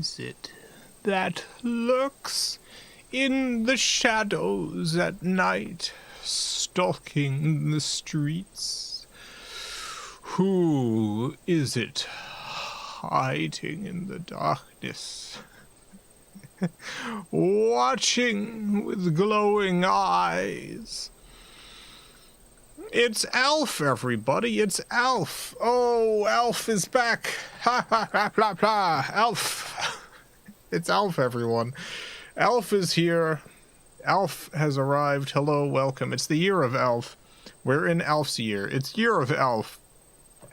is it that lurks in the shadows at night, stalking the streets? Who is it hiding in the darkness, watching with glowing eyes? It's ALF, everybody. It's ALF. Oh, ALF is back. Ha ha ha blah blah. ALF. It's ALF, everyone. ALF is here. ALF has arrived. Hello, welcome. It's the year of ALF. We're in ALF's year. It's year of ALF.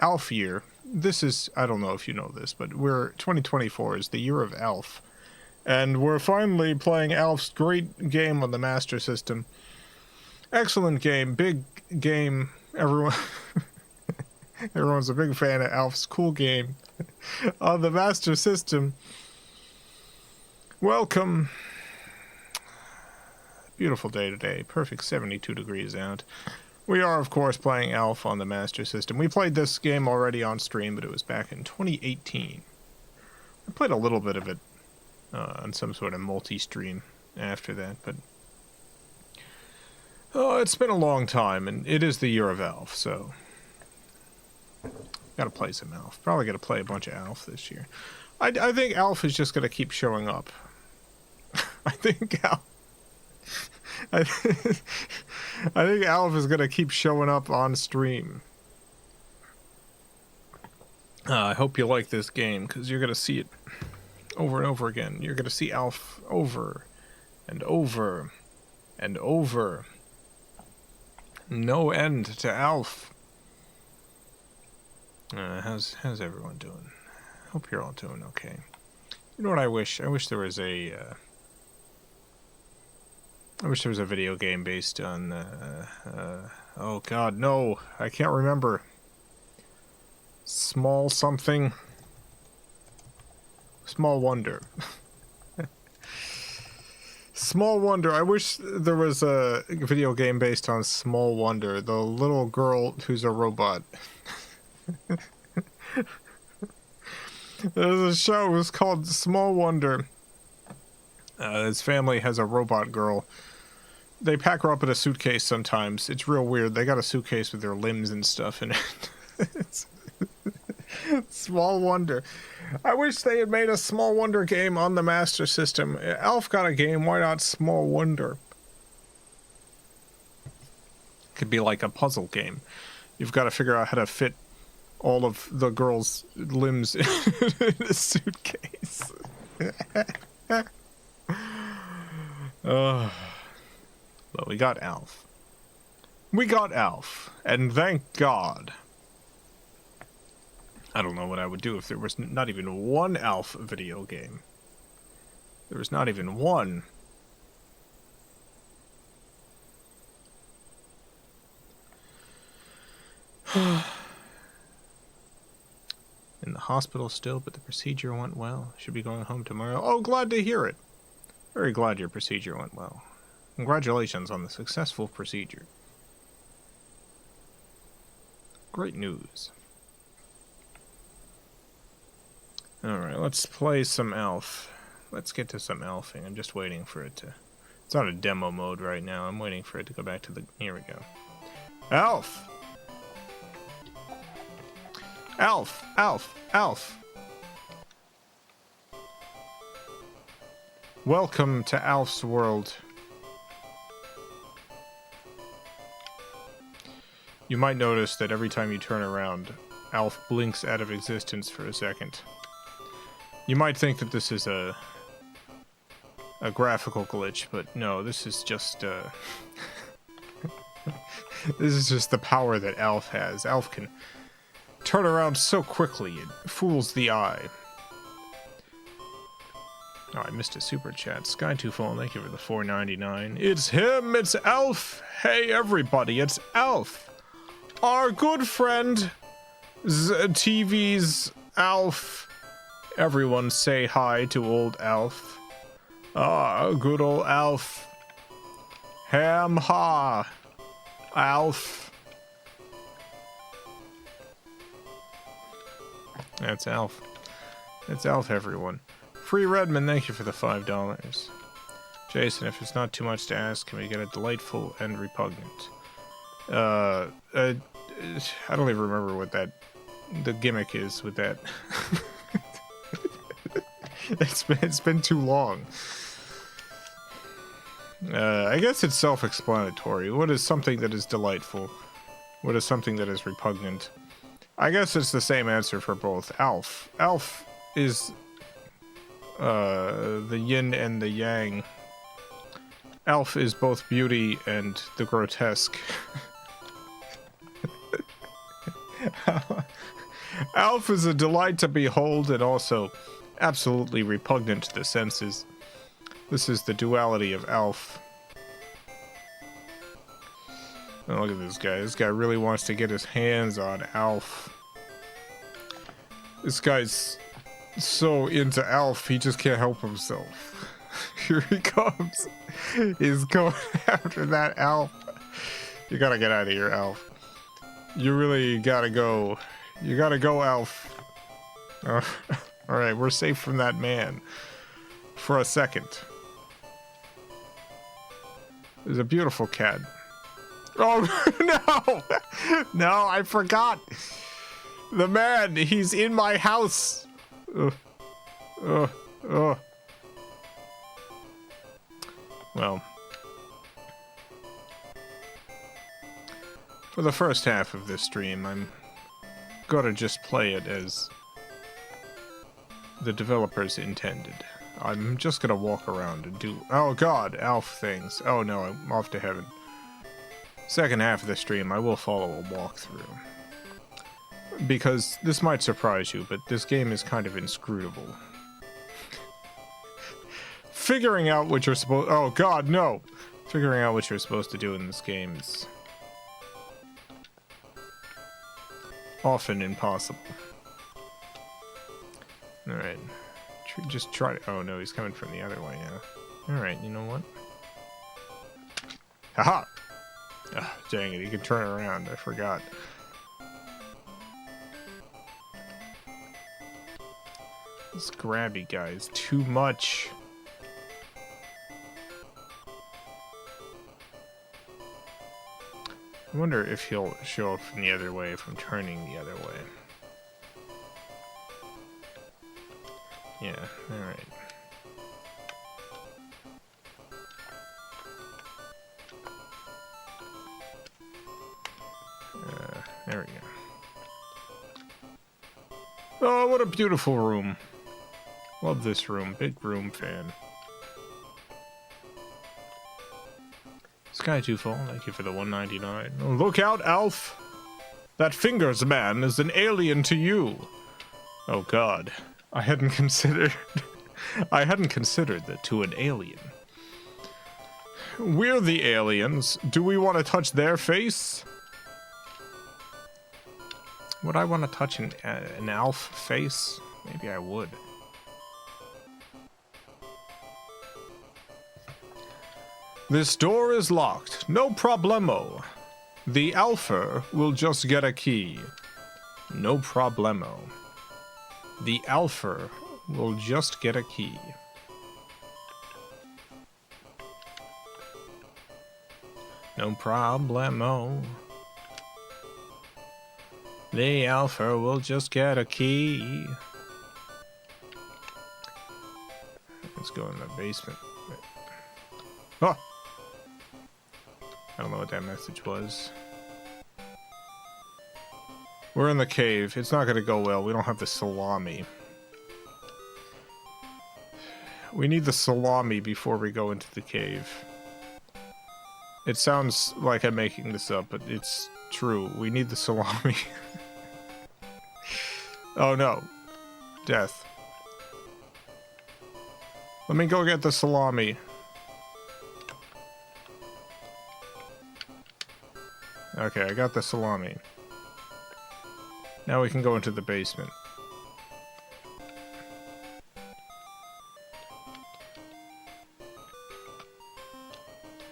ALF year. This is, I don't know if you know this, but 2024 is the year of ALF. And we're finally playing ALF's great game on the Master System. Excellent game, big game. Everyone's a big fan of ALF's cool game on the Master System. Welcome. Beautiful day today. Perfect 72 degrees out. We are, of course, playing ALF on the Master System. We played this game already on stream, but it was back in 2018. I played a little bit of it on some sort of multi-stream after that, but it's been a long time, and it is the year of ALF, so gotta play some ALF. Probably gotta play a bunch of ALF this year. I think ALF is just gonna keep showing up. I think ALF is gonna keep showing up on stream. I hope you like this game, because you're gonna see it over and over again. You're gonna see ALF over and over and over. No end to ALF. How's everyone doing? Hope you're all doing okay. You know what I wish? I wish there was a video game based on oh god, no, I can't remember. Small something. Small Wonder. Small Wonder. I wish there was a video game based on Small Wonder, the little girl who's a robot. There's a show, it was called Small Wonder. His family has a robot girl. They pack her up in a suitcase sometimes. It's real weird. They got a suitcase with their limbs and stuff in it. Small Wonder. I wish they had made a Small Wonder game on the Master System. ALF got a game, why not Small Wonder? Could be like a puzzle game. You've got to figure out how to fit all of the girl's limbs in a suitcase. But we got ALF. We got ALF, and thank God. I don't know what I would do if there was not even one ALF video game. There was not even one. In the hospital still, but the procedure went well. Should be going home tomorrow. Oh, glad to hear it. Very glad your procedure went well. Congratulations on the successful procedure. Great news. Alright, let's play some ALF. Let's get to some ALFing. I'm just waiting for it to... It's on a demo mode right now. I'm waiting for it to go back to the... Here we go. ALF! ALF! ALF! ALF! Welcome to ALF's world. You might notice that every time you turn around, ALF blinks out of existence for a second. You might think that this is a graphical glitch, but no, this is just this is just the power that ALF has. ALF can turn around so quickly, it fools the eye. Oh, I missed a super chat. Sky2Phone, thank you for the $4.99. It's him, it's ALF! Hey everybody, it's ALF! Our good friend, TV's ALF. Everyone say hi to old ALF. Ah, good old ALF. Ham ha. ALF. That's ALF. That's ALF, everyone. Free Redman, thank you for the $5. Jason, if it's not too much to ask, can we get a delightful and repugnant? I don't even remember what the gimmick is with that. It's been too long. I guess it's self-explanatory. What is something that is delightful? What is something that is repugnant? I guess it's the same answer for both. ALF. ALF is the yin and the yang. ALF is both beauty and the grotesque. ALF is a delight to behold and also absolutely repugnant to the senses. This is the duality of ALF. Oh, look at this guy. This guy really wants to get his hands on ALF. This guy's so into ALF, he just can't help himself. Here he comes. He's going after that ALF. You gotta get out of here, ALF. You really gotta go. You gotta go, ALF. Alright, we're safe from that man. For a second. There's a beautiful cat. Oh, no! No, I forgot! The man, he's in my house! Well. For the first half of this stream, I'm gonna just play it as the developers intended. I'm just gonna walk around and do... Oh god, ALF things. Oh no, I'm off to heaven. Second half of the stream, I will follow a walkthrough. Because this might surprise you, but this game is kind of inscrutable. Figuring out what you're supposed... Oh god, no! Figuring out what you're supposed to do in this game is often impossible. Alright. Just try to... Oh no, he's coming from the other way now. Alright, you know what? Haha! Oh, dang it, he can turn around. I forgot. This grabby guy is too much. I wonder if he'll show up from the other way if I'm turning the other way. Yeah, alright. There we go. Oh, what a beautiful room. Love this room. Big room fan. Sky Twofold, thank you for the $1.99. Oh, look out, ALF! That fingers man is an alien to you. Oh god. I hadn't considered that to an alien. We're the aliens. Do we want to touch their face? Would I want to touch an ALF face? Maybe I would. This door is locked. No problemo. The Alpha will just get a key. No problemo. The Alpha will just get a key. No problemo. The Alpha will just get a key. Let's go in the basement. Oh! I don't know what that message was. We're in the cave. It's not gonna go well. We don't have the salami. We need the salami before we go into the cave. It sounds like I'm making this up, but it's true. We need the salami. Oh no. Death. Let me go get the salami. Okay, I got the salami. Now we can go into the basement.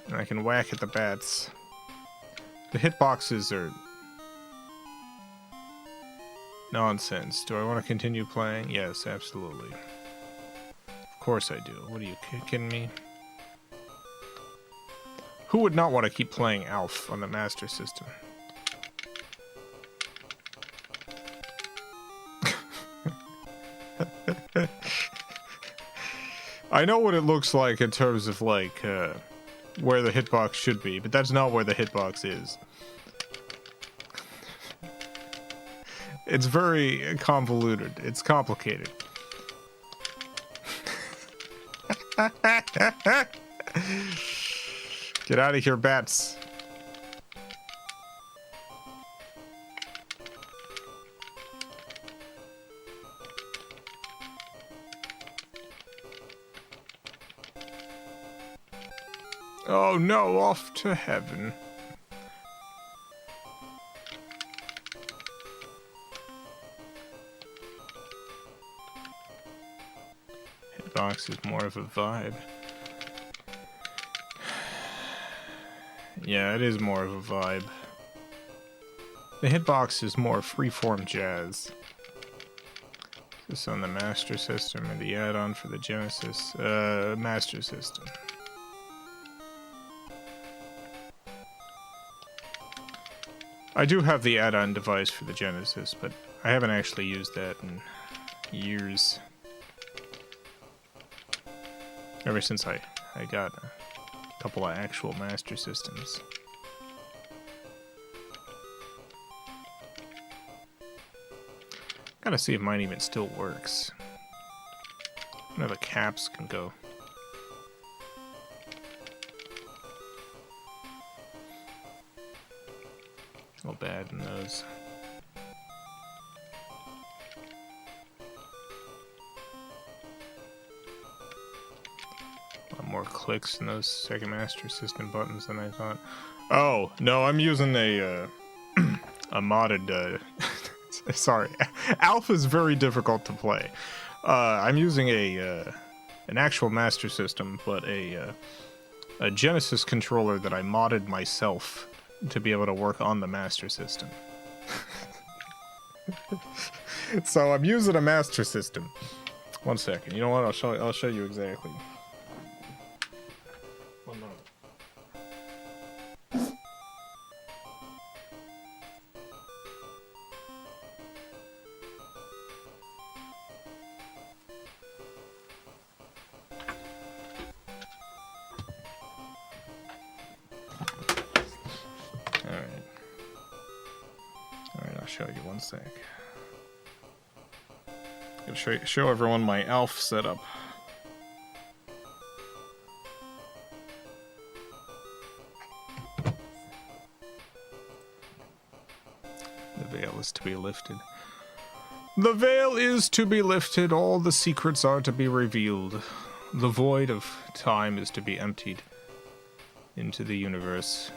And I can whack at the bats. The hitboxes are nonsense. Do I want to continue playing? Yes, absolutely. course I do. What are you kidding me? Who would not want to keep playing ALF on the Master System? I know what it looks like in terms of, like, where the hitbox should be, but that's not where the hitbox is. It's very convoluted. It's complicated. Get out of here, bats. Oh no, off to heaven. Hitbox is more of a vibe. Yeah, it is more of a vibe. The hitbox is more freeform jazz. This on the Master System and the add-on for the Genesis Master System. I do have the add-on device for the Genesis, but I haven't actually used that in years. Ever since I got a couple of actual Master Systems. Gotta see if mine even still works. I know the caps can go. A little bad in those. A lot more clicks in those Sega Master System buttons than I thought. Oh, no, I'm using a modded, sorry. ALF is very difficult to play. I'm using an actual Master System, but a Genesis controller that I modded myself to be able to work on the Master System. So I'm using a Master System. One second. You know what? I'll show you exactly. One moment. Show you one sec. I'm gonna show everyone my ALF setup. The veil is to be lifted. The veil is to be lifted. All the secrets are to be revealed. The void of time is to be emptied into the universe.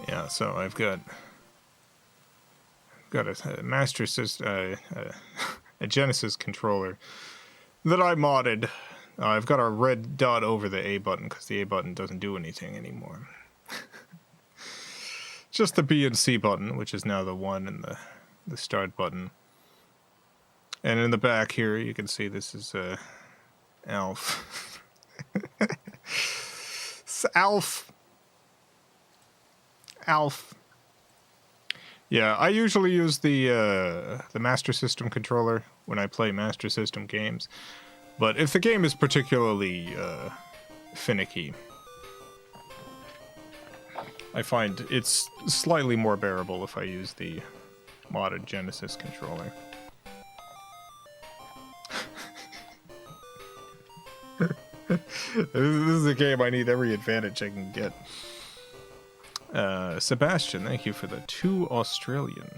Yeah, so I've got a Master System, a Genesis controller that I modded. I've got a red dot over the A button because the A button doesn't do anything anymore. Just the B and C button, which is now the 1 and the start button. And in the back here, you can see this is ALF. It's ALF. ALF. Yeah, I usually use the Master System controller when I play Master System games, but if the game is particularly finicky, I find it's slightly more bearable if I use the modded Genesis controller. This is a game I need every advantage I can get. Sebastian, thank you for the 2 Australian.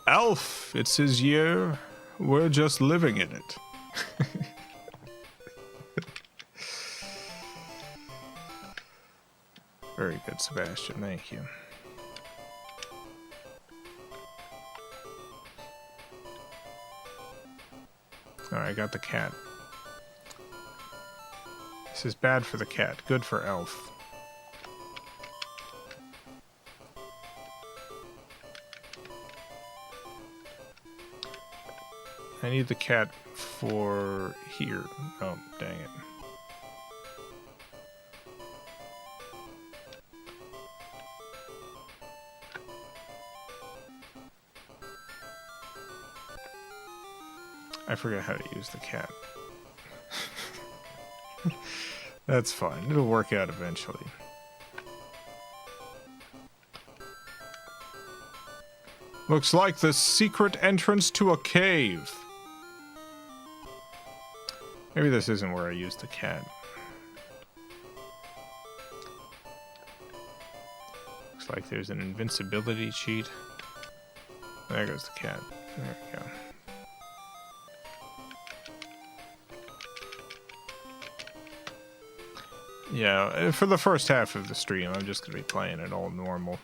ALF, it's his year. We're just living in it. Very good, Sebastian, thank you. Alright, I got the cat. This is bad for the cat, good for Elf. I need the cat for here. Oh, dang it. I forgot how to use the cat. That's fine. It'll work out eventually. Looks like the secret entrance to a cave. Maybe this isn't where I used the cat. Looks like there's an invincibility cheat. There goes the cat. There we go. Yeah, for the first half of the stream, I'm just gonna be playing it all normal.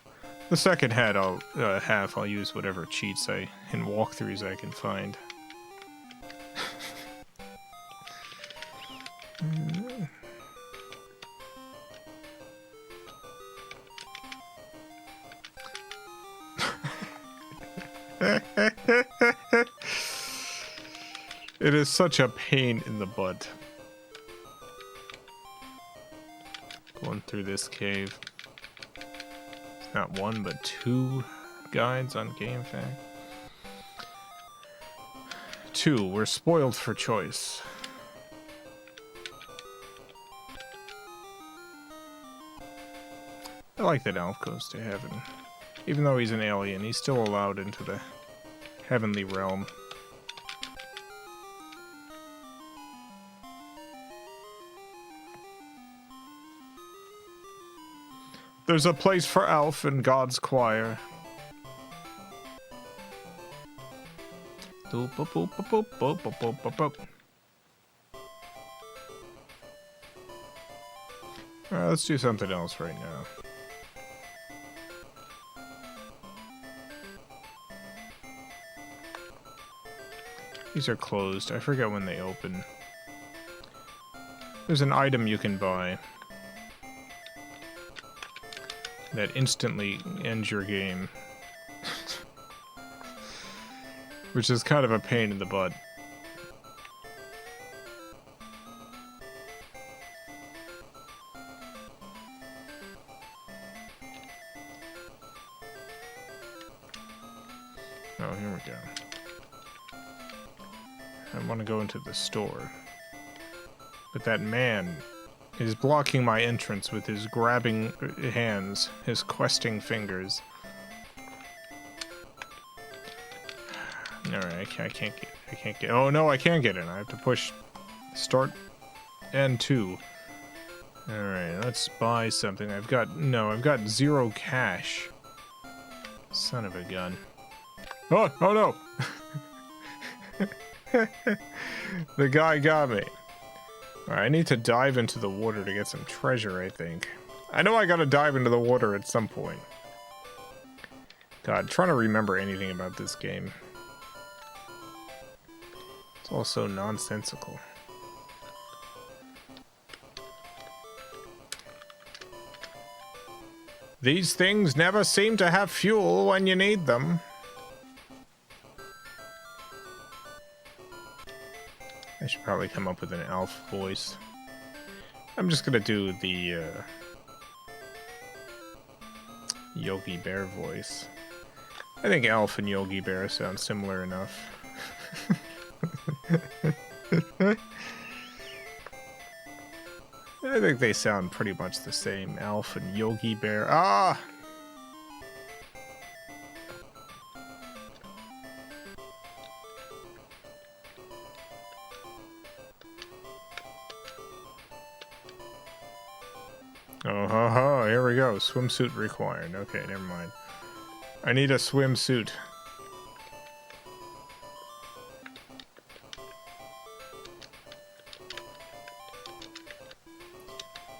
The second half, I'll use whatever cheats and walkthroughs I can find. It is such a pain in the butt. Going through this cave. It's not one, but 2 guides on GameFAQ. 2, we're spoiled for choice. I like that Elf goes to heaven. Even though he's an alien, he's still allowed into the heavenly realm. There's a place for Elf in God's choir. Alright, let's do something else right now. These are closed. I forget when they open. There's an item you can buy that instantly ends your game. Which is kind of a pain in the butt. Oh, here we go. I want to go into the store. But that man is blocking my entrance with his grabbing hands, his questing fingers. Alright, I can't get, oh no, I can get in. I have to push start and 2. Alright, let's buy something. I've got 0 cash. Son of a gun. Oh no! The guy got me. Alright, I need to dive into the water to get some treasure, I think. I know I gotta dive into the water at some point. God, trying to remember anything about this game. It's all so nonsensical. These things never seem to have fuel when you need them. I should probably come up with an elf voice. I'm just gonna do the Yogi Bear voice. I think Elf and Yogi Bear sound similar enough. I think they sound pretty much the same. Elf and Yogi Bear. Ah! Oh, ho, ho, here we go. Swimsuit required. Okay, never mind. I need a swimsuit.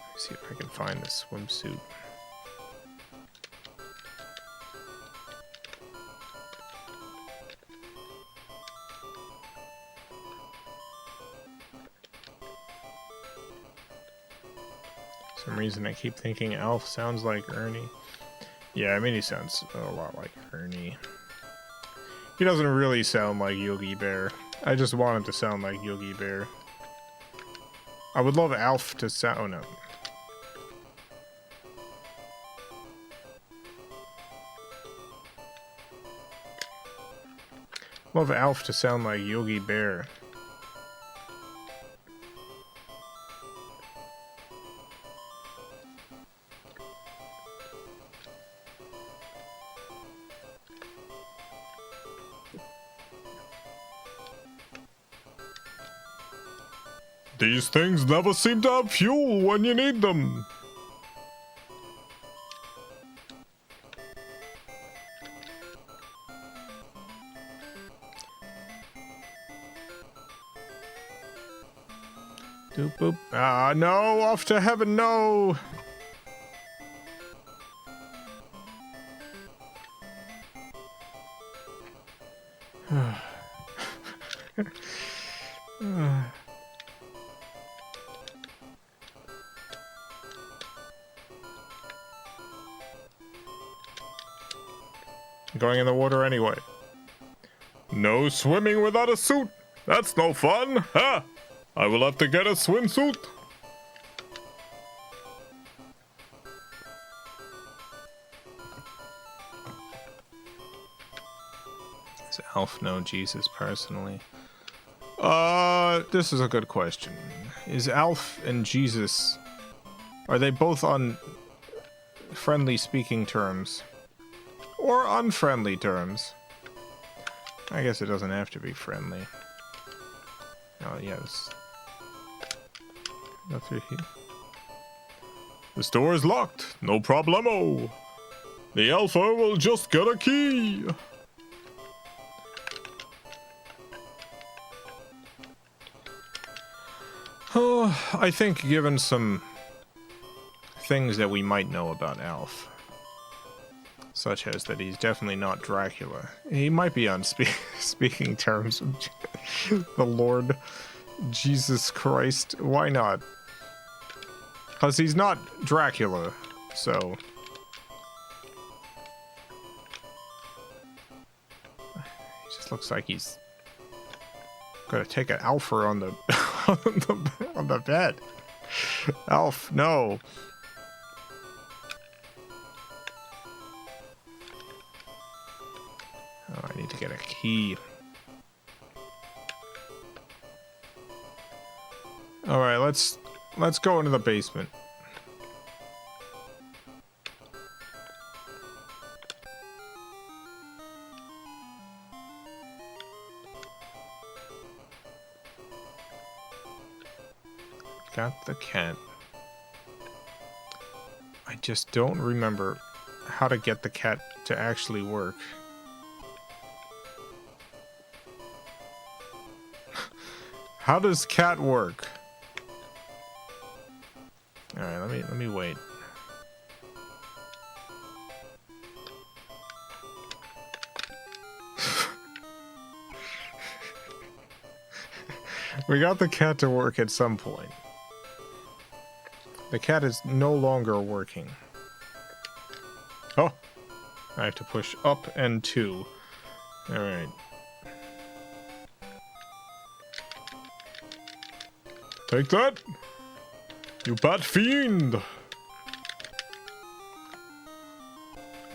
Let's see if I can find the swimsuit. For some reason I keep thinking Alf sounds like Ernie. Yeah, I mean he sounds a lot like Ernie. He doesn't really sound like Yogi Bear. I just want him to sound like Yogi Bear. I would love Alf to sound... Oh no. Love Alf to sound like Yogi Bear. These things never seem to have fuel when you need them. Doop boop. Ah, no, off to heaven, no. Going in the water anyway. No swimming without a suit. That's no fun. Ha! I will have to get a swimsuit. Does Alf know Jesus personally? This is a good question. Is Alf and Jesus, are they both on friendly speaking terms? Or unfriendly terms? I guess it doesn't have to be friendly. Oh, yes. Go through here. The door is locked. No problemo. The Alpha will just get a key. Oh, I think given some things that we might know about Alf, such as that he's definitely not Dracula. He might be on speaking terms with the Lord Jesus Christ. Why not? Because he's not Dracula, so... He just looks like he's gonna take an Alpha on the on the bed. Alf, no. Oh, I need to get a key. All right, let's go into the basement. Got the cat. I just don't remember how to get the cat to actually work. How does cat work? All right, let me wait. We got the cat to work at some point. The cat is no longer working. Oh, I have to push up and 2. All right. Take that, you bad fiend!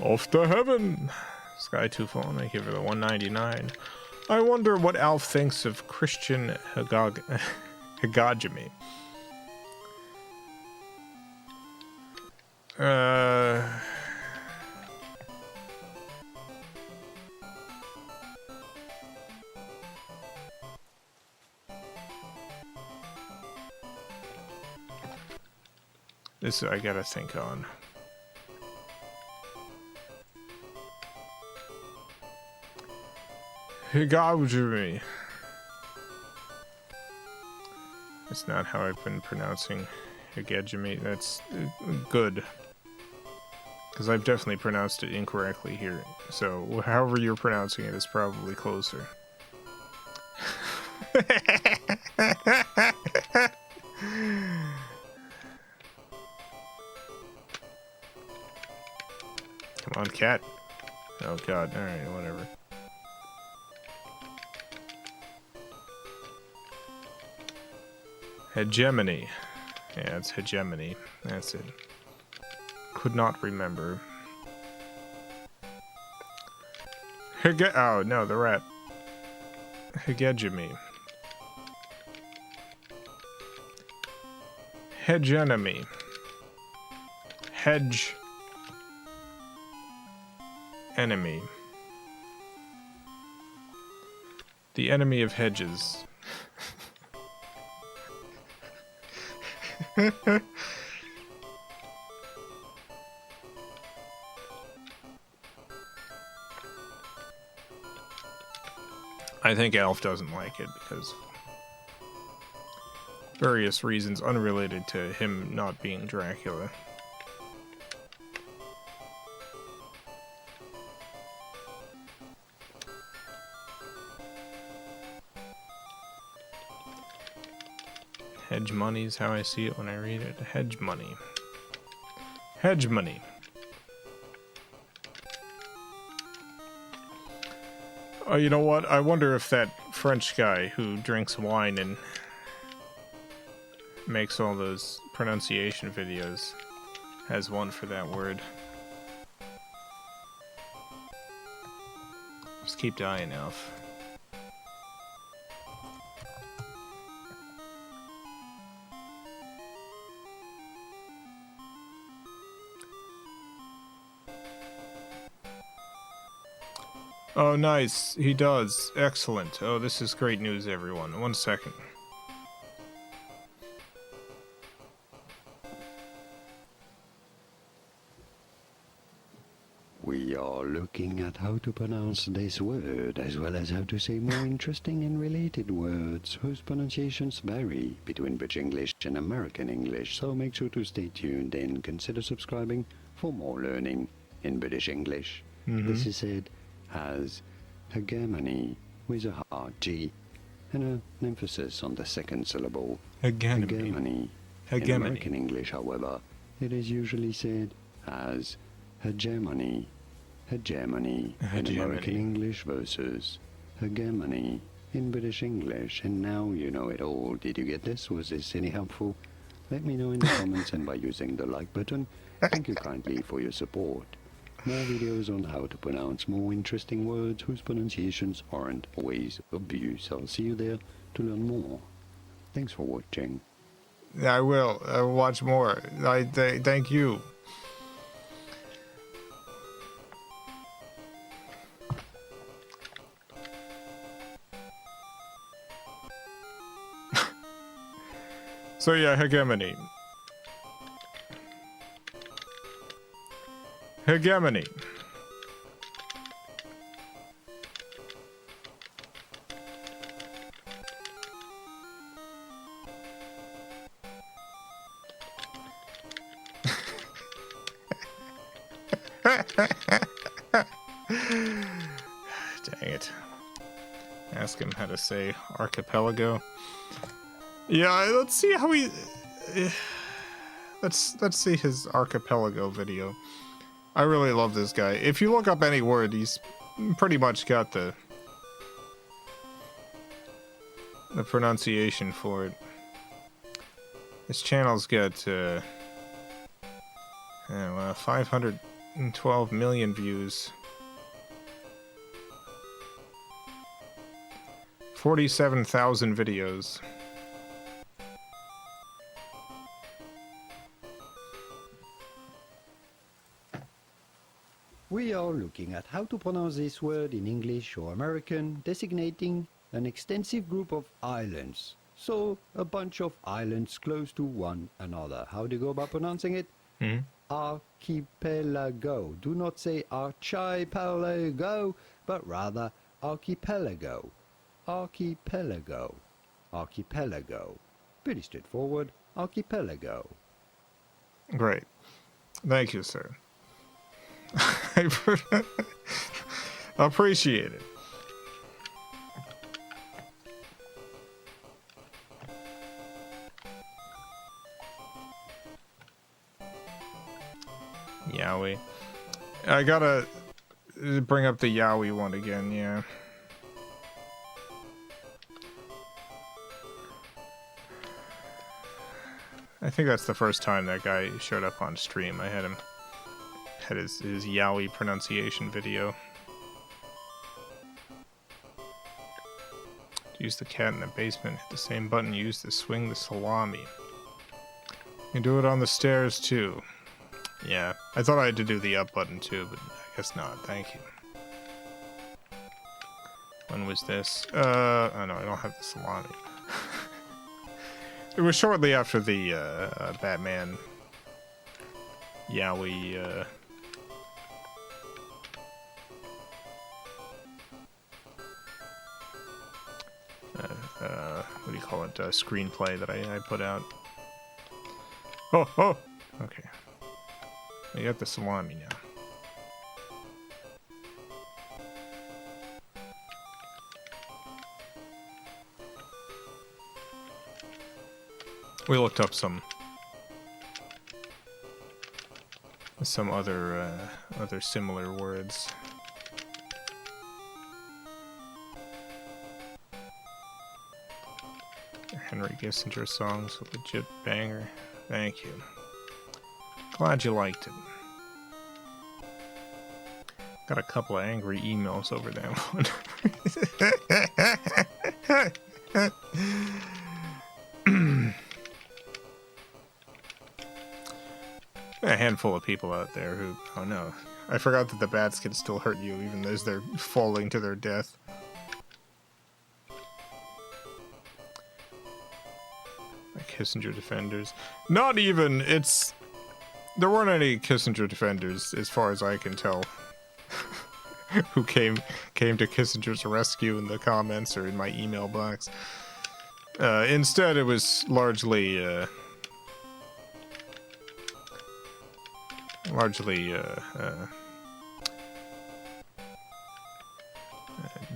Off to heaven! Sky 2 phone, thank you for the 199. I wonder what Alf thinks of Christian hagogamy. This I gotta think on. Hagogamy. That's not how I've been pronouncing hagogamy. That's good. Because I've definitely pronounced it incorrectly here. So, however you're pronouncing it is probably closer. cat. Oh god, alright, whatever. Hegemony. Yeah, it's hegemony. That's it. Could not remember. Oh, no, the rat. Hegemony. Hegemony. Hedge. Enemy. The enemy of hedges. I think ALF doesn't like it because various reasons unrelated to him not being Dracula. Hedge money is how I see it when I read it. Hedge money. Hedge money. Oh, you know what? I wonder if that French guy who drinks wine and makes all those pronunciation videos has one for that word. Just keep dying, Elf. Oh, nice. He does. Excellent. Oh, this is great news, everyone. 1 second. We are looking at how to pronounce this word, as well as how to say more interesting and related words whose pronunciations vary between British English and American English, so make sure to stay tuned and consider subscribing for more learning in British English. This is said as hegemony with a hard G and an emphasis on the second syllable. Hegemony. In American English, however, it is usually said as hegemony. Hegemony in American English versus hegemony in British English. And now you know it all. Did you get this? Was this any helpful? Let me know in the comments and by using the like button. Thank you kindly for your support. More videos on how to pronounce more interesting words whose pronunciations aren't always obvious. I'll see you there to learn more. Thanks for watching. I will. I will watch more. Thank you. So yeah, hegemony. Hegemony. Dang it. Ask him how to say archipelago. Yeah, let's see how he... Let's see his archipelago video. I really love this guy. If you look up any word, he's pretty much got the pronunciation for it. His channel's got 512 million views. 47,000 videos. We are looking at how to pronounce this word in English or American, designating an extensive group of islands. So, a bunch of islands close to one another. How do you go about pronouncing it? Archipelago. Do not say archipelago, but rather archipelago. Archipelago. Archipelago. Pretty straightforward. Archipelago. Great. Thank you, sir. I appreciate it. Yowie. I gotta bring up the yaoi one again, yeah. I think that's the first time that guy showed up on stream. I had his yaoi pronunciation video. Use the cat in the basement, hit the same button you used to swing the salami. You can do it on the stairs too. Yeah, I thought I had to do the up button too, but I guess not. Thank you. When was this? Oh no, I don't have the salami. It was shortly after the Batman yaoi what do you call it? Screenplay that I put out. Oh! Okay. I got the salami now. We looked up some other similar words. Henry Kissinger songs, a legit banger. Thank you. Glad you liked it. Got a couple of angry emails over that one. A handful of people out there who, oh no, I forgot that the bats can still hurt you even as they're falling to their death. Kissinger defenders. Not even, there weren't any Kissinger defenders as far as I can tell who came to Kissinger's rescue in the comments or in my email box. Instead, it was largely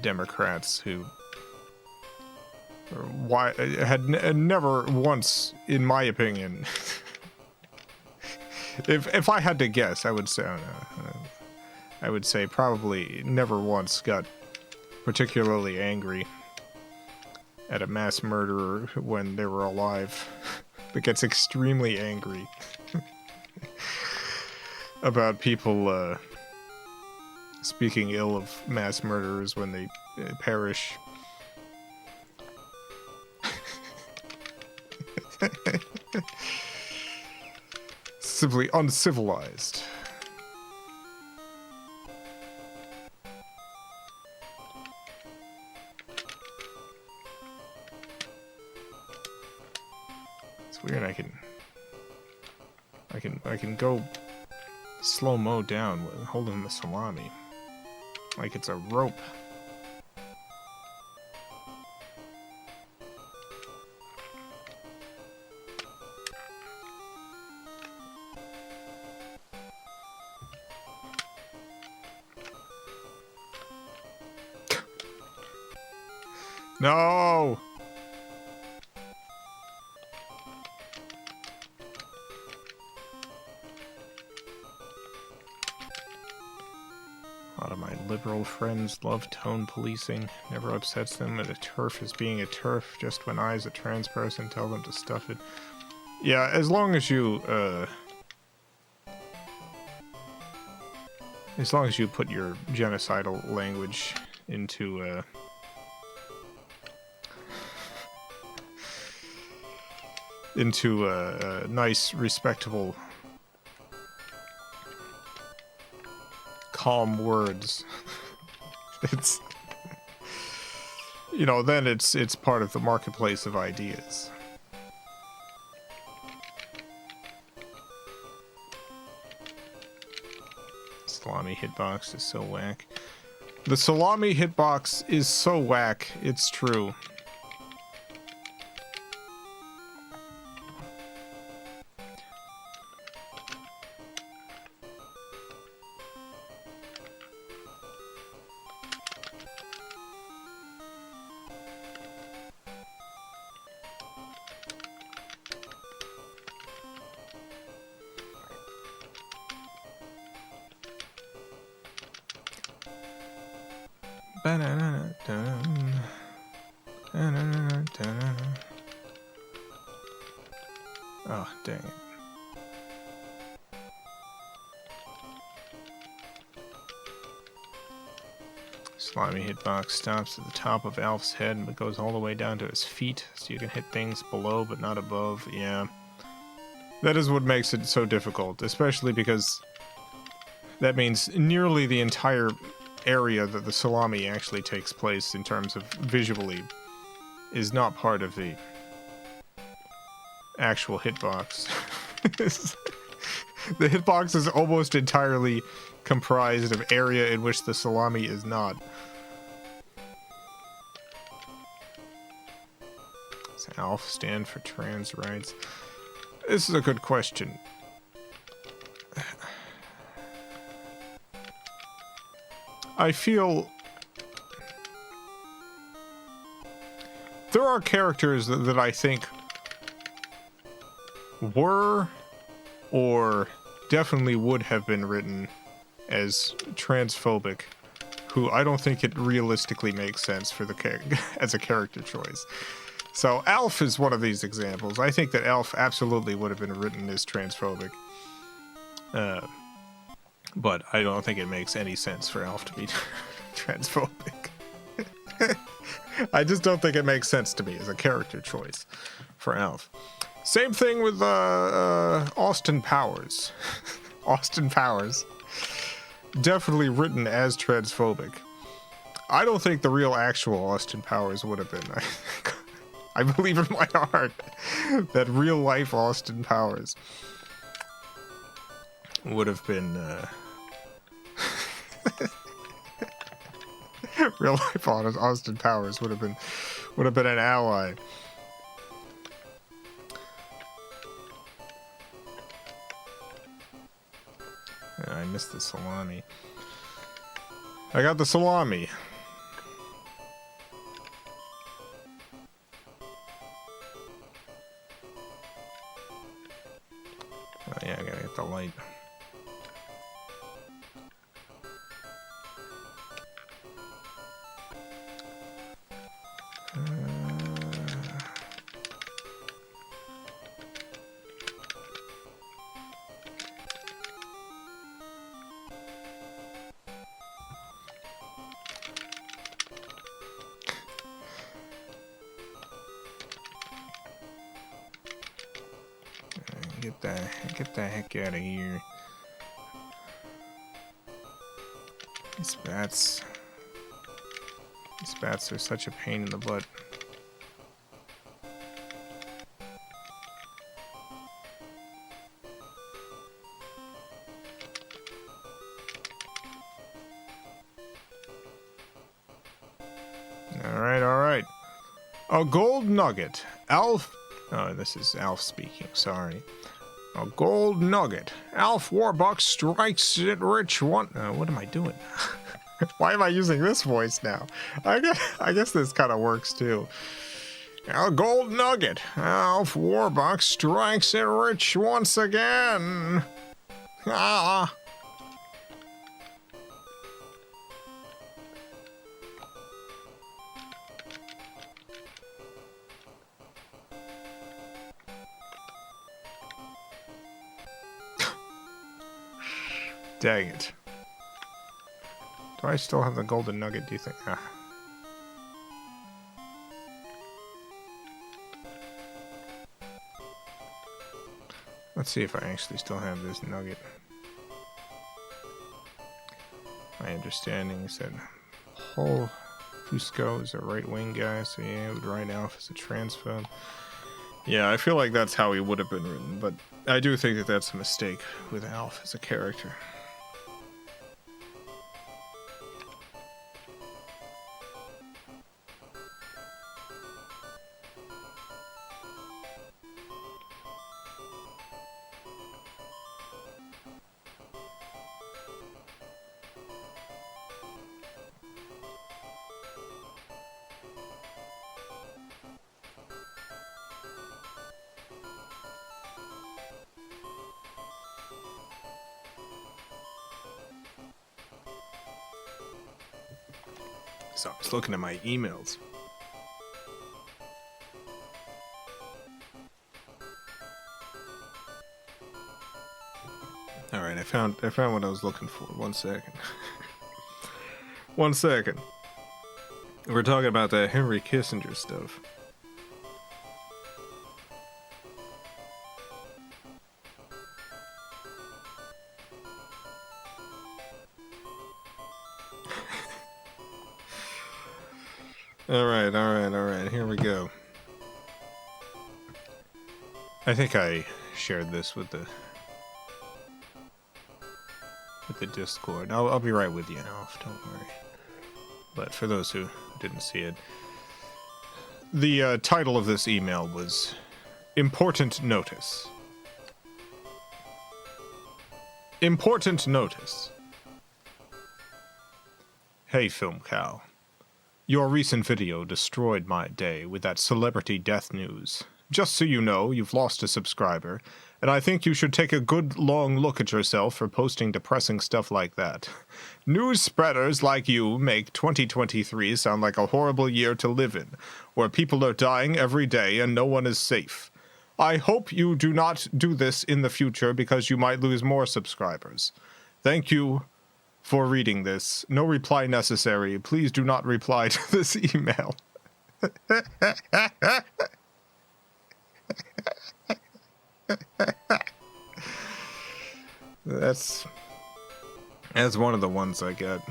Democrats who had never once, in my opinion, if I had to guess, I would say, I would say probably never once got particularly angry at a mass murderer when they were alive, but gets extremely angry about people speaking ill of mass murderers when they perish. Simply uncivilized. It's weird. I can go slow-mo down with holding the salami like it's a rope. No! A lot of my liberal friends love tone policing. Never upsets them that a TERF is being a TERF just when I, as a trans person, tell them to stuff it. Yeah, as long as you put your genocidal language into nice, respectable, calm words. It's, you know, then it's part of the marketplace of ideas. Salami hitbox is so whack. The salami hitbox is so whack, it's true. Oh, dang it. Slimy hitbox stops at the top of Alf's head but goes all the way down to his feet, so you can hit things below but not above. Yeah. That is what makes it so difficult, especially because that means nearly the entire area that the salami actually takes place in terms of visually is not part of the actual hitbox. The hitbox is almost entirely comprised of area in which the salami is not. Does ALF stand for trans rights? This is a good question. I feel there are characters that I think were or definitely would have been written as transphobic, who I don't think it realistically makes sense for the as a character choice. So ALF is one of these examples. I think that ALF absolutely would have been written as transphobic. But I don't think it makes any sense for ALF to be transphobic. I just don't think it makes sense to me as a character choice for ALF. Same thing with Austin Powers. Austin Powers. Definitely written as transphobic. I don't think the real actual Austin Powers would have been. I believe in my heart that real life Austin Powers would have been real life Austin Powers would have been an ally. I missed the salami. I got the salami. Oh yeah, I gotta get the light. Get the heck out of here. These bats are such a pain in the butt. Alright. A gold nugget. ALF. Oh, this is ALF speaking, sorry. A gold nugget. ALF Warbucks strikes it rich one. What am I doing? Why am I using this voice now? I guess this kind of works too. A gold nugget. ALF Warbucks strikes it rich once again. Ah. Dang it. Do I still have the golden nugget, do you think? Ah. Let's see if I actually still have this nugget. My understanding is that whole Fusco is a right-wing guy, so yeah, it would write ALF as a transphobe. Yeah, I feel like that's how he would have been written, but I do think that that's a mistake with ALF as a character. So I was looking at my emails. All right, I found what I was looking for. 1 second. 1 second. We're talking about that Henry Kissinger stuff. All right. Here we go. I think I shared this with the Discord. I'll be right with you, Alf. Don't worry. But for those who didn't see it, the title of this email was "Important Notice." Important notice. Hey, FilmCow. Your recent video destroyed my day with that celebrity death news. Just so you know, you've lost a subscriber, and I think you should take a good long look at yourself for posting depressing stuff like that. News spreaders like you make 2023 sound like a horrible year to live in, where people are dying every day and no one is safe. I hope you do not do this in the future because you might lose more subscribers. Thank you for reading this. No reply necessary. Please do not reply to this email. That's one of the ones I got.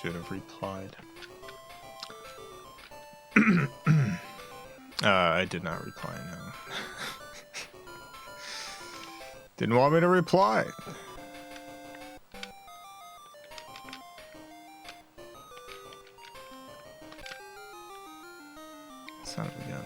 Should have replied. I did not reply, no. Didn't want me to reply. Son of a gun.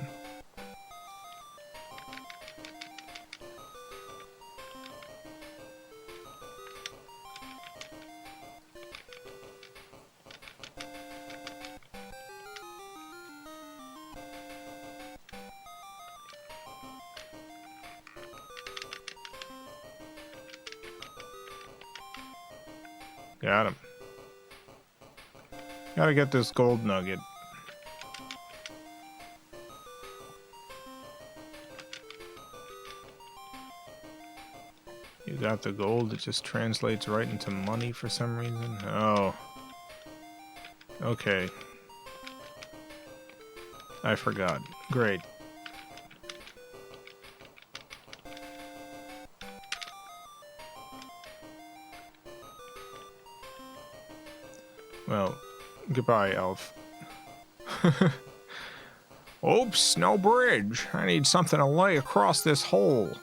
Got him. Gotta get this gold nugget. You got the gold, it just translates right into money for some reason. Oh. Okay. I forgot. Great. Well, goodbye, Elf. Oops, no bridge. I need something to lay across this hole.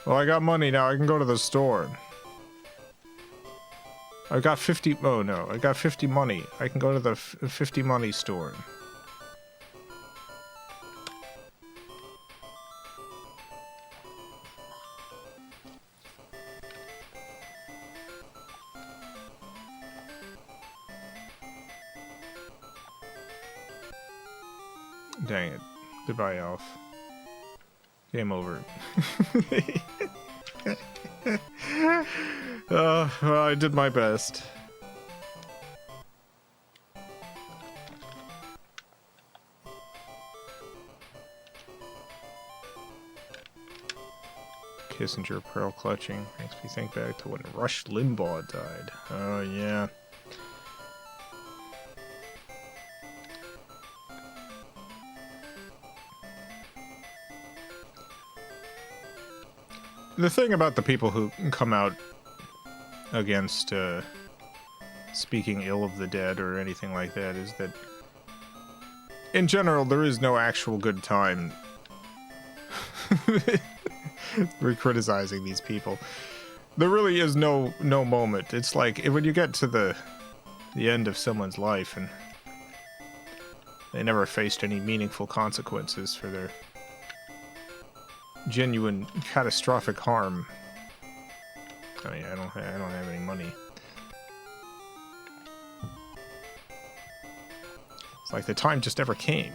Well, I got money now. I can go to the store. I got 50... Oh, no. I got 50 money. I can go to the 50 money store. Dang it. Goodbye, Alf. Game over. Well, I did my best. Kissinger pearl clutching makes me think back to when Rush Limbaugh died. Oh, yeah. The thing about the people who come out against speaking ill of the dead or anything like that is that, in general, there is no actual good time for criticizing these people. There really is no moment. It's like when you get to the end of someone's life and they never faced any meaningful consequences for their genuine catastrophic harm. I mean, I don't have any money. It's like the time just never came.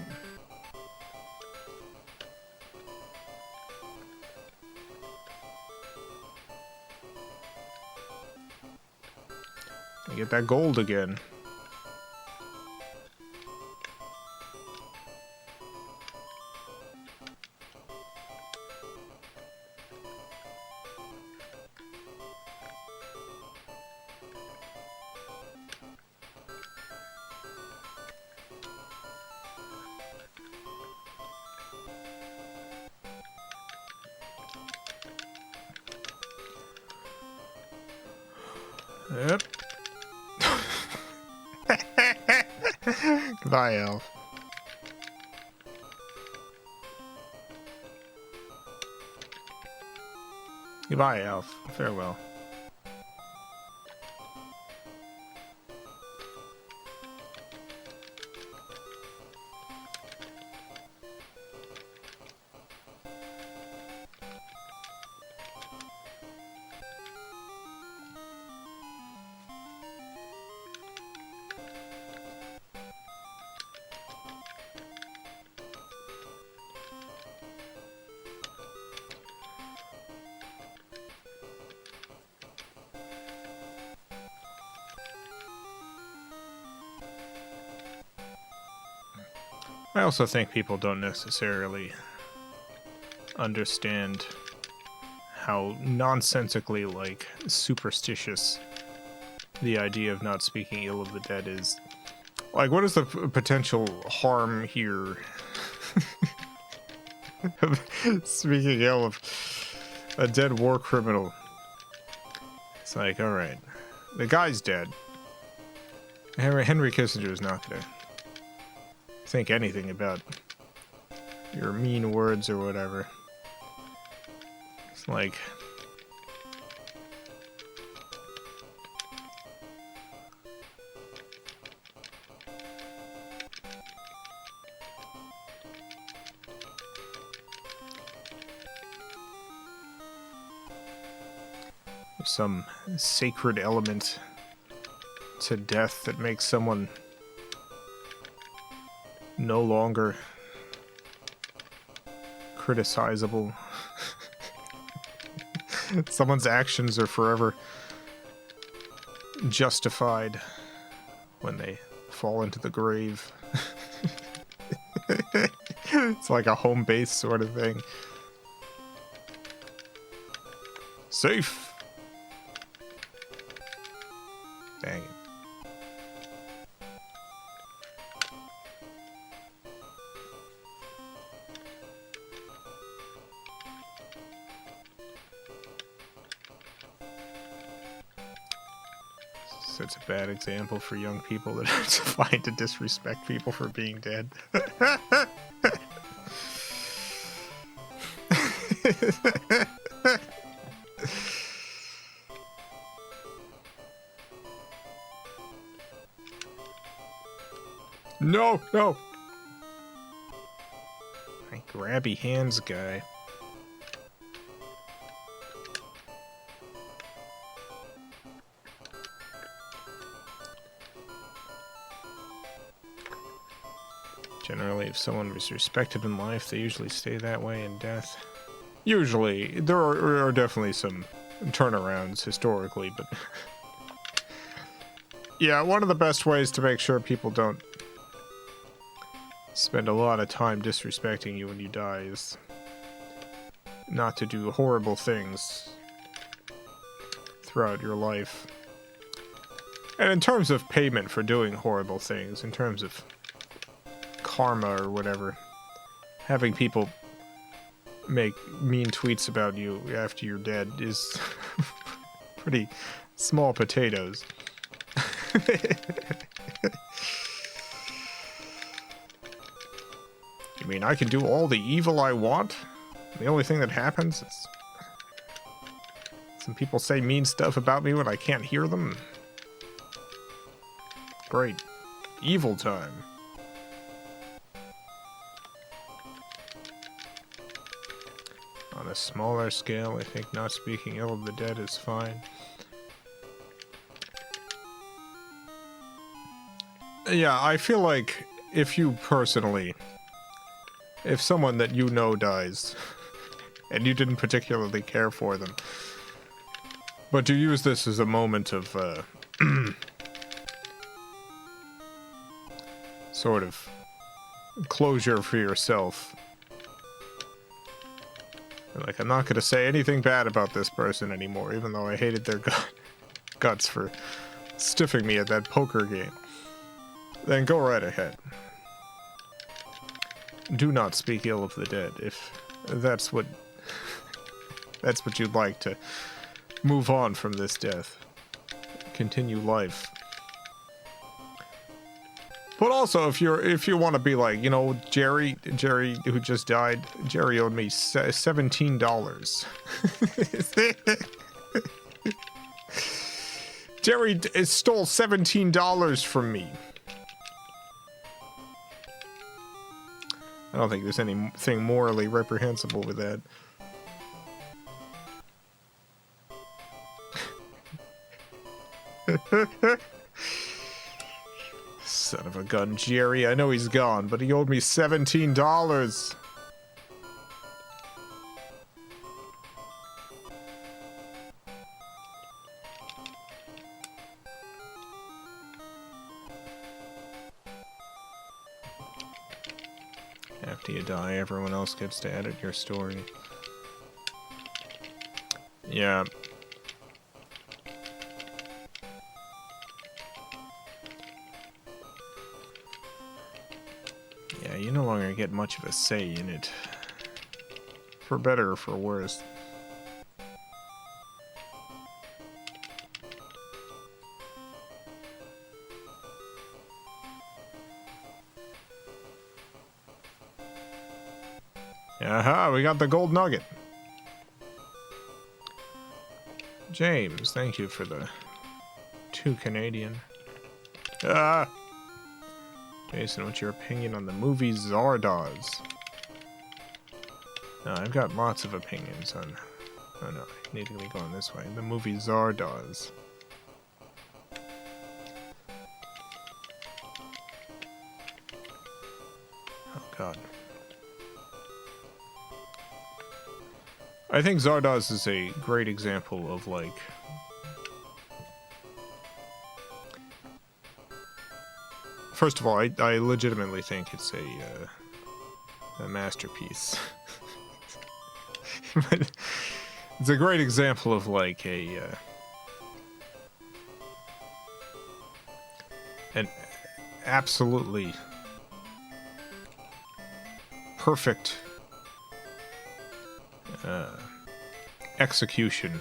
I get that gold again. Yep. Goodbye, Elf. Goodbye, Elf. Farewell. I also think people don't necessarily understand how nonsensically, like, superstitious the idea of not speaking ill of the dead is. Like, what is the potential harm here? Speaking ill of a dead war criminal. It's like, alright, the guy's dead. Henry Kissinger is not gonna think anything about your mean words or whatever. It's like, some sacred element to death that makes someone no longer criticizable. Someone's actions are forever justified when they fall into the grave. It's like a home base sort of thing. Safe. Dang it. Such a bad example for young people that it's fine to disrespect people for being dead. No, no. My grabby hands guy. Generally, if someone was respected in life, they usually stay that way in death. Usually. There are definitely some turnarounds historically, but... yeah, one of the best ways to make sure people don't spend a lot of time disrespecting you when you die is not to do horrible things throughout your life. And in terms of payment for doing horrible things, in terms of karma or whatever, having people make mean tweets about you after you're dead is pretty small potatoes. You mean I can do all the evil I want? The only thing that happens is Some people say mean stuff about me when I can't hear them. Great. Evil time. On a smaller scale, I think not speaking ill of the dead is fine. Yeah, I feel like if you personally, if someone that you know dies, and you didn't particularly care for them, but you use this as a moment of, sort of closure for yourself. Like, I'm not going to say anything bad about this person anymore, even though I hated their guts for stiffing me at that poker game. Then go right ahead. Do not speak ill of the dead if that's what you'd like to move on from this death. Continue life. But also, if you want to be like, you know, Jerry who just died, Jerry owed me $17. Jerry stole $17 from me. I don't think there's anything morally reprehensible with that. Son of a gun, Jerry. I know he's gone, but he owed me $17. After you die, everyone else gets to edit your story. Yeah. Yeah, you no longer get much of a say in it. For better or for worse. Aha, we got the gold nugget. James, thank you for the 2 Canadian. Ah! Jason, what's your opinion on the movie Zardoz? No, I've got lots of opinions on... Oh no, I need to be going this way. The movie Zardoz. Oh god. I think Zardoz is a great example of, like... First of all, I legitimately think it's a masterpiece. But it's a great example of, like, an absolutely perfect execution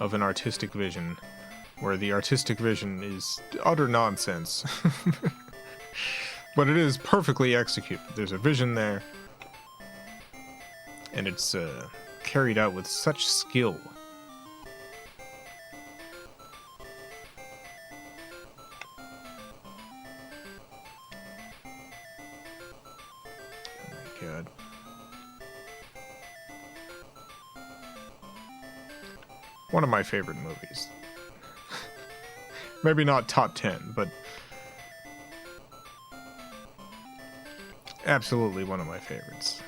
of an artistic vision, where the artistic vision is utter nonsense. But it is perfectly executed. There's a vision there, and it's carried out with such skill. Oh my god. One of my favorite movies. Maybe not top 10, but absolutely one of my favorites.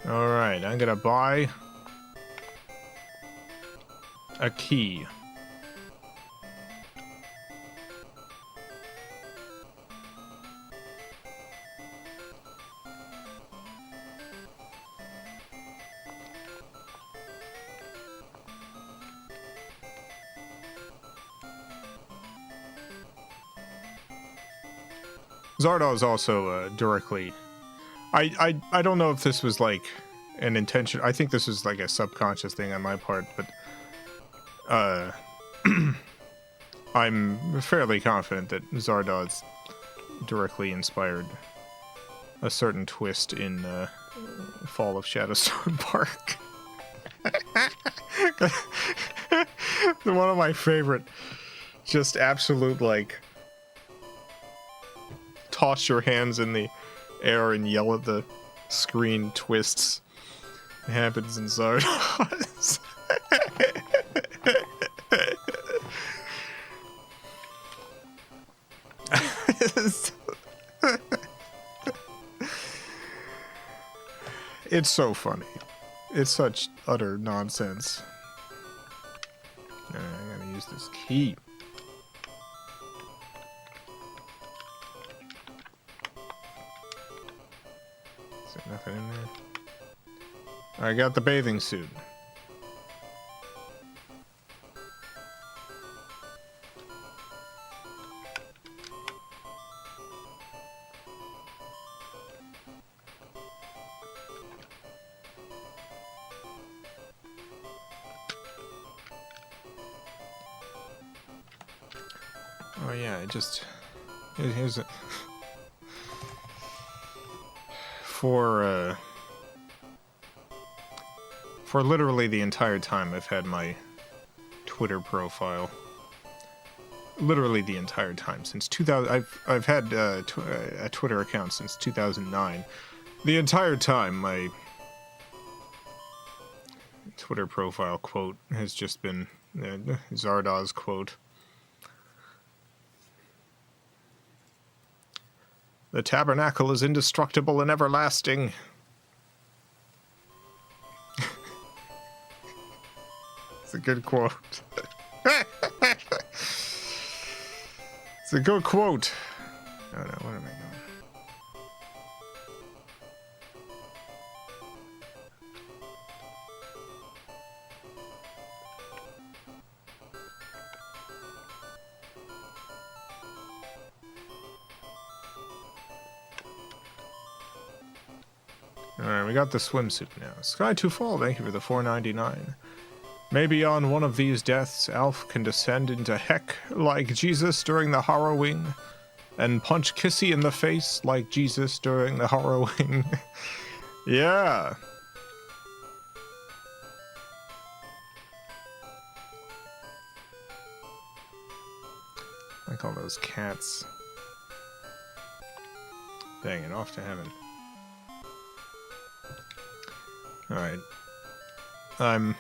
Alright, I'm gonna buy a key. Zardoz also directly... I don't know if this was like an intention. I think this is like a subconscious thing on my part, but I'm fairly confident that Zardoz directly inspired a certain twist in Fall of Shadowstone Park. One of my favorite, just absolute, like, toss your hands in the air and yell at the screen twists happens in Zardoz. It's so funny. It's such utter nonsense. I gotta use this key. Is there nothing in there? I got the bathing suit. Oh yeah, here's it. For literally the entire time I've had my Twitter profile. Literally the entire time since 2000. I've had a Twitter account since 2009. The entire time my Twitter profile quote has just been Zardoz quote. The tabernacle is indestructible and everlasting. It's a good quote. It's a good quote. Oh no, what am I doing? Alright, we got the swimsuit now. Sky to Fall, thank you for the $4.99. Maybe on one of these deaths, Alf can descend into heck like Jesus during the harrowing, and punch Kissy in the face like Jesus during the harrowing. Yeah. Like all those cats. Dang it, off to heaven. Alright. I'm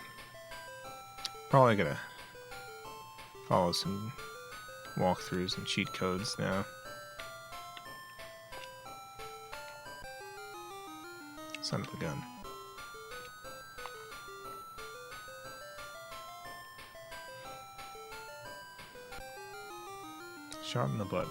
probably gonna follow some walkthroughs and cheat codes now. Son of a gun. Shot in the butt.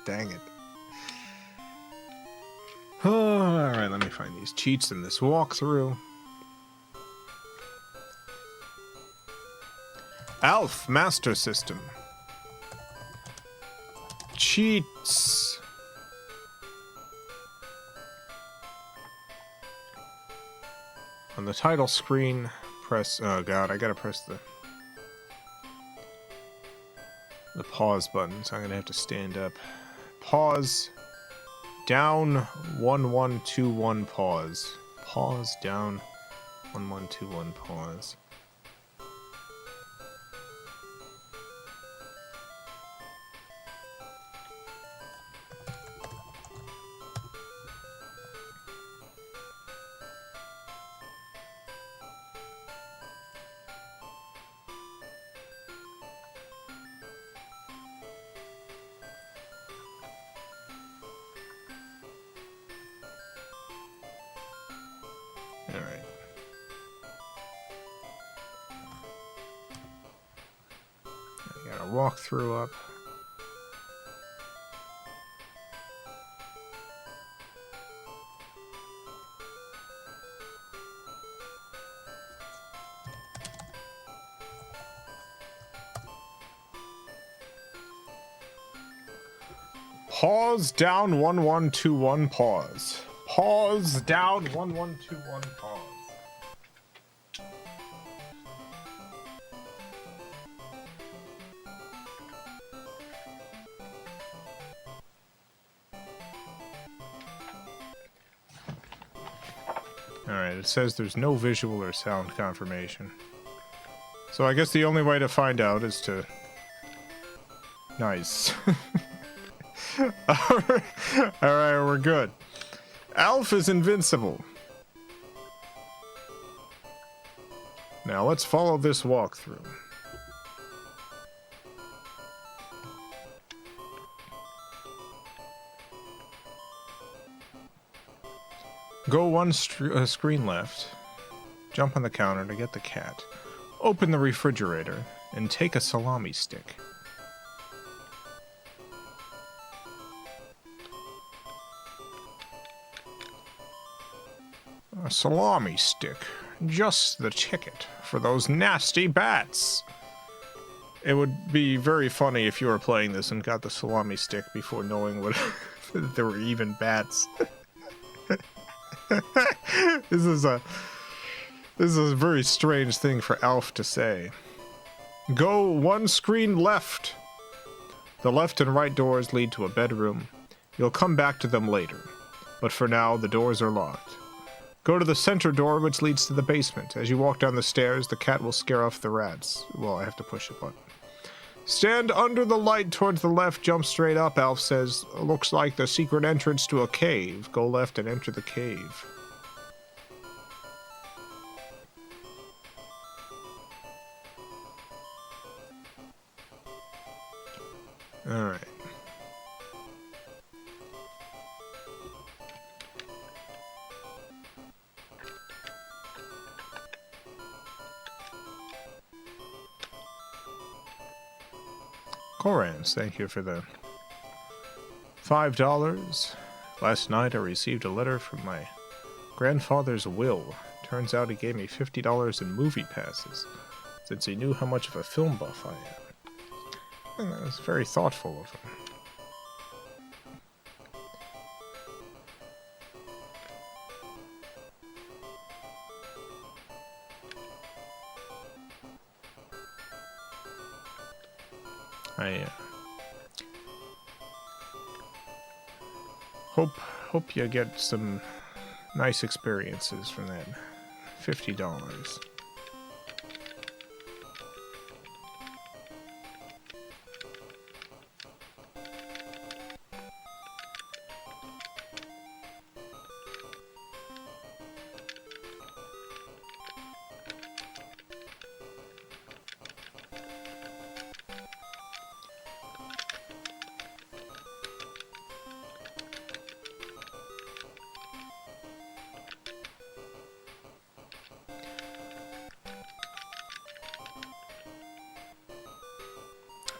Dang it. Oh, alright, let me find these cheats in this walkthrough. ALF Master System. Cheats. On the title screen, press... Oh god, I gotta press the pause button, so I'm gonna have to stand up. Pause. Down 1121 pause. Pause down 1121 pause. Alright. I gotta walkthrough up. Pause down 1121 pause. Pause down 1121 pause. Alright, it says there's no visual or sound confirmation. So I guess the only way to find out is to... Nice. Alright, we're good. ALF is invincible. Now let's follow this walkthrough. Go one screen left, jump on the counter to get the cat, open the refrigerator, and take a salami stick. A salami stick. Just the ticket for those nasty bats. It would be very funny if you were playing this and got the salami stick before knowing what that there were even bats. This is a very strange thing for ALF to say. Go one screen left. The left and right doors lead to a bedroom. You'll come back to them later, but for now the doors are locked. Go to the center door, which leads to the basement. As you walk down the stairs, the cat will scare off the rats. Well, I have to push a button. Stand under the light towards the left, jump straight up, ALF says. Looks like the secret entrance to a cave. Go left and enter the cave. Alright. Corans, thank you for the $5. Last night I received a letter from my grandfather's will. Turns out he gave me $50 in movie passes, since he knew how much of a film buff I am. And that was very thoughtful of him. I hope you get some nice experiences from that $50.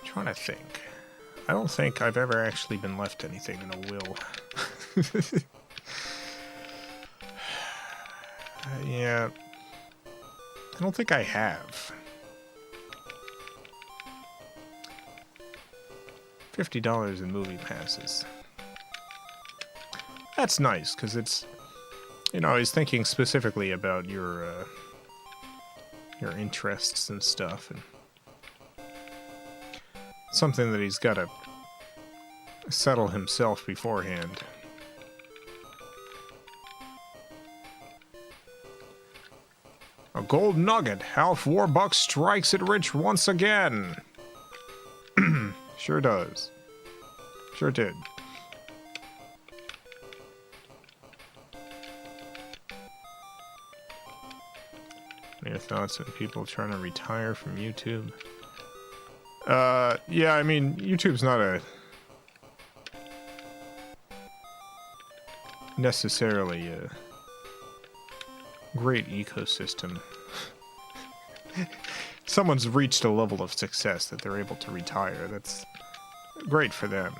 Trying to think. I don't think I've ever actually been left anything in a will. Yeah. I don't think I have. $50 in movie passes. That's nice, because it's... You know, he's thinking specifically about your interests and stuff, and... something that he's got to settle himself beforehand. A gold nugget. ALF Warbucks strikes it rich once again. Sure does. Sure did. Your thoughts on people trying to retire from YouTube? Yeah, I mean, YouTube's not a necessarily a great ecosystem. someone's reached a level of success that they're able to retire, that's great for them.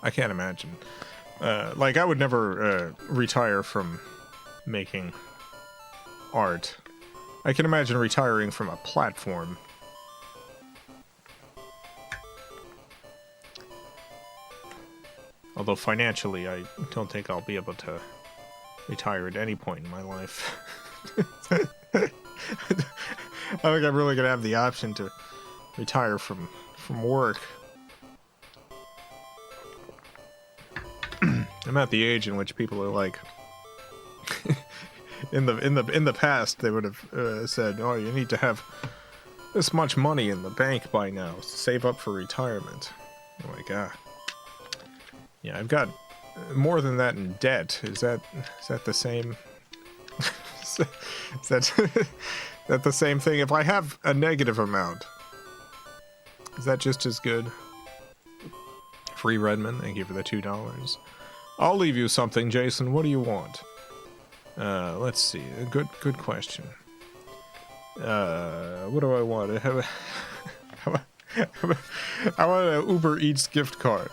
I can't imagine. Like, I would never retire from making art. I can imagine retiring from a platform. Although financially, I don't think I'll be able to retire at any point in my life. I think I'm really gonna have the option to retire from work. I'm at the age in which people are like, in the past they would have said, "Oh, you need to have this much money in the bank by now to save up for retirement." I'm like, yeah, I've got more than that in debt. Is that the same? Is that the same thing? If I have a negative amount, is that just as good? Free Redmond, thank you for the $2. I'll leave you something, Jason. What do you want? Let's see. Good question. What do I want? I want an Uber Eats gift card.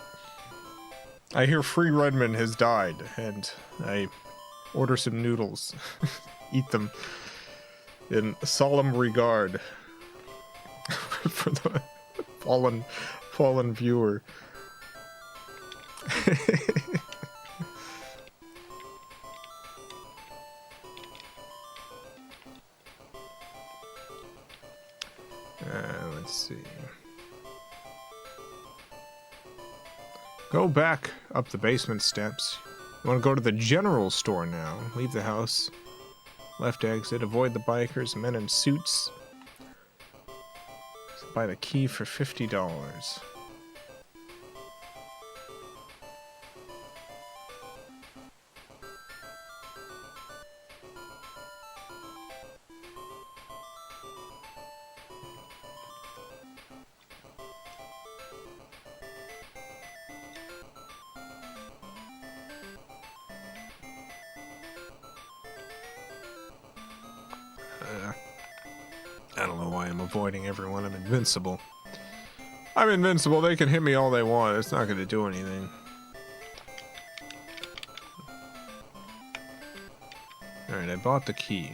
I hear Free Redmond has died, and I order some noodles. Eat them in solemn regard for the fallen viewer. Let's see. Go back up the basement steps. You want to go to the general store now. Leave the house. Left exit. Avoid the bikers, men in suits. Buy the key for $50. I don't know why I'm avoiding everyone. I'm invincible. I'm invincible. They can hit me all they want. It's not going to do anything. Alright, I bought the key.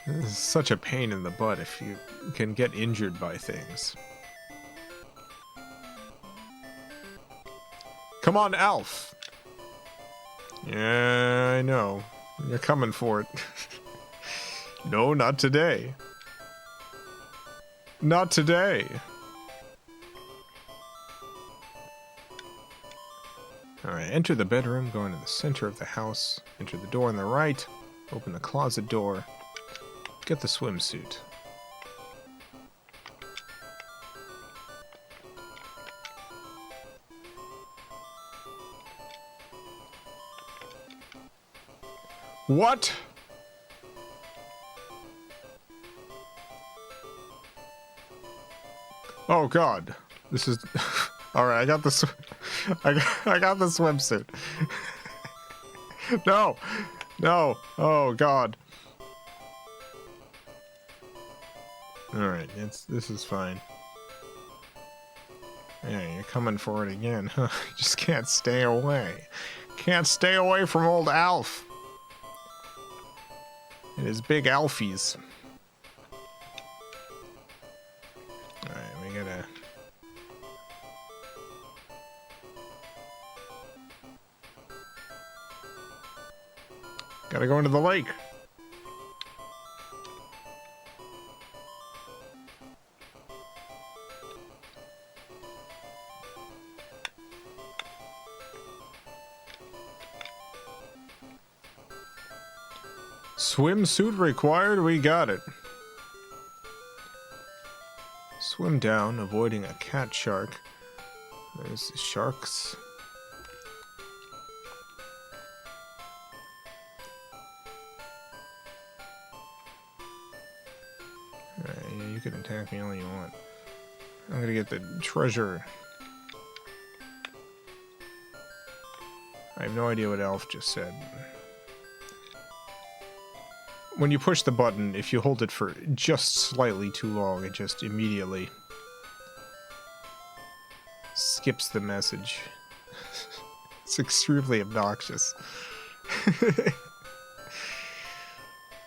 This is such a pain in the butt if you can get injured by things. Come on, Alf! Yeah, I know. You're coming for it. No, not today. Not today. Alright, enter the bedroom, go into the center of the house, enter the door on the right, open the closet door, get the swimsuit. What? Oh God, this is. All right, I got the. I got the swimsuit. No, no. Oh God. All right, this is fine. Yeah, you're coming for it again, huh? You just can't stay away. Can't stay away from old Alf. And his big Alfies. Alright, we gotta... Gotta go into the lake. Swimsuit required? We got it. Swim down, avoiding a cat shark. There's the sharks. Yeah, you can attack me all you want. I'm gonna get the treasure. I have no idea what Elf just said. When you push the button, if you hold it for just slightly too long, it just immediately skips the message. It's extremely obnoxious.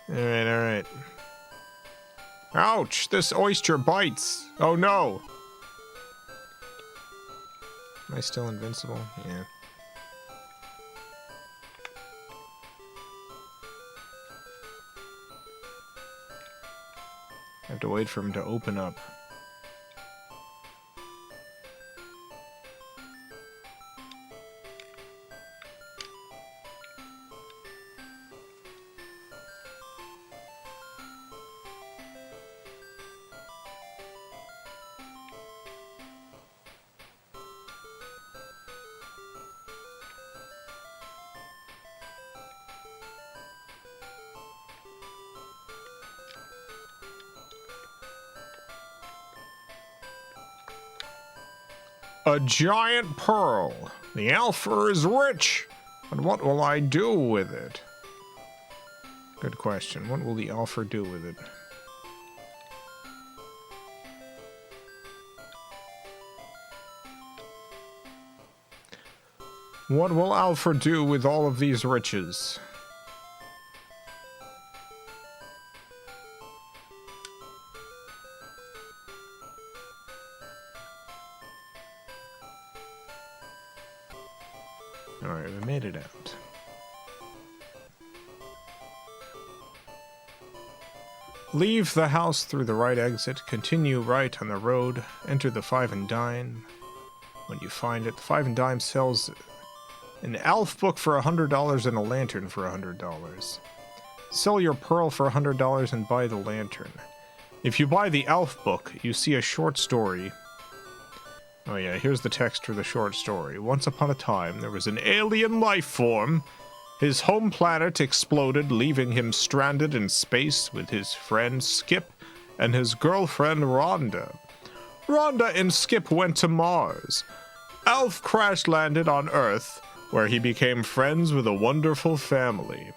Alright, alright. Ouch! This oyster bites! Oh no! Am I still invincible? Yeah. I have to wait for him to open up. A giant pearl. The Alpha is rich, but what will I do with it? Good question. What will the Alpha do with it? What will Alpha do with all of these riches? Alright, we made it out. Leave the house through the right exit, continue right on the road, enter the Five and Dime. When you find it, the Five and Dime sells an ALF book for $100 and a lantern for $100. Sell your pearl for $100 and buy the lantern. If you buy the ALF book, you see a short story. Oh yeah, here's the text for the short story. Once upon a time, there was an alien life form. His home planet exploded, leaving him stranded in space with his friend Skip and his girlfriend Rhonda. Rhonda and Skip went to Mars. Alf crash-landed on Earth, where he became friends with a wonderful family.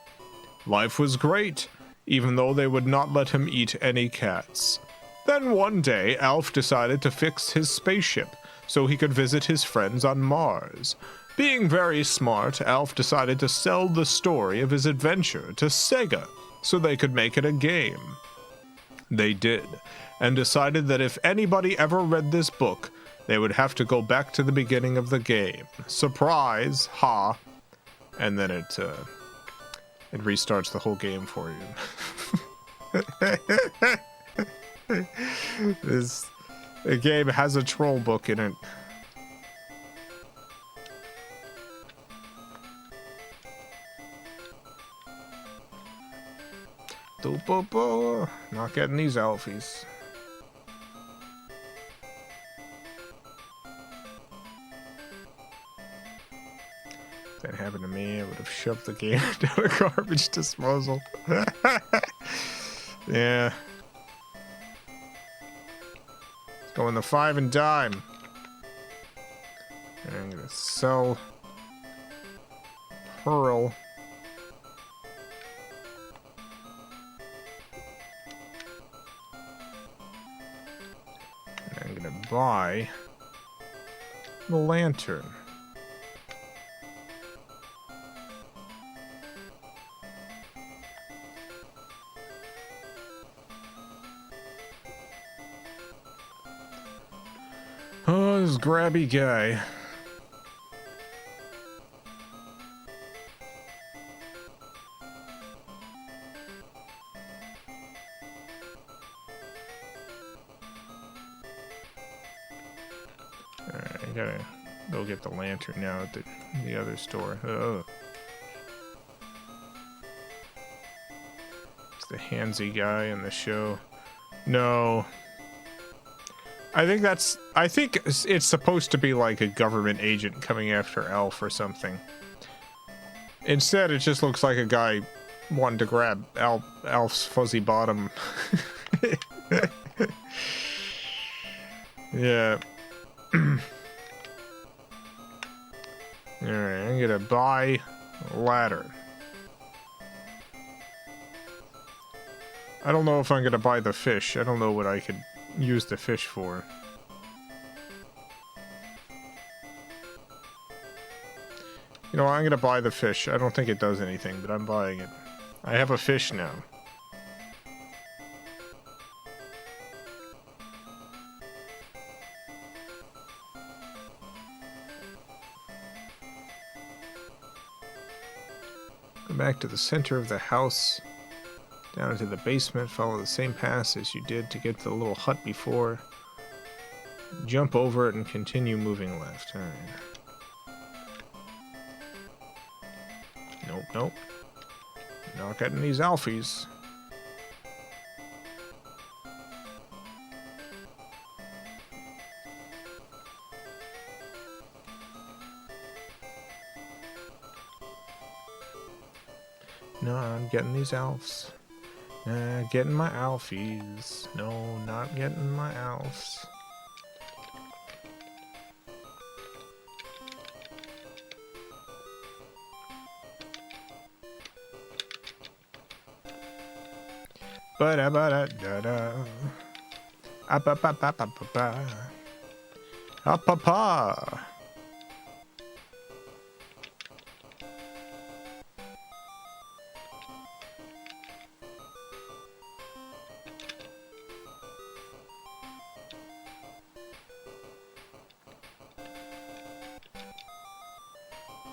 Life was great, even though they would not let him eat any cats. Then one day, Alf decided to fix his spaceship so he could visit his friends on Mars. Being very smart, Alf decided to sell the story of his adventure to Sega so they could make it a game. They did, and decided that if anybody ever read this book, they would have to go back to the beginning of the game. Surprise! Ha! And then it restarts the whole game for you. The game has a troll book in it. Not getting these Alfies. If that happened to me, I would have shoved the game down a garbage disposal. Yeah. Let's go in the Five and Dime. I'm gonna sell Pearl. And I'm gonna buy the lantern. Oh, this grabby guy. Alright, I gotta go get the lantern now at the other store. Oh. It's the handsy guy in the show. No. I think it's supposed to be like a government agent coming after Elf or something. Instead, it just looks like a guy wanting to grab Elf's fuzzy bottom. Yeah. Alright, I'm gonna buy a ladder. I don't know if I'm gonna buy the fish. I don't know what I could use the fish for. You know, I'm gonna buy the fish. I don't think it does anything, but I'm buying it. I have a fish now. Go back to the center of the house. Down into the basement. Follow the same path as you did to get to the little hut before. Jump over it and continue moving left. Alright. Nope, nope. Not getting these alfies. No, I'm getting these elves. Getting my alfies. No, not getting my elves. Ba-da-ba-da-da-da. Ah-ba-ba-ba-ba-ba-ba. Ah-pa-pa.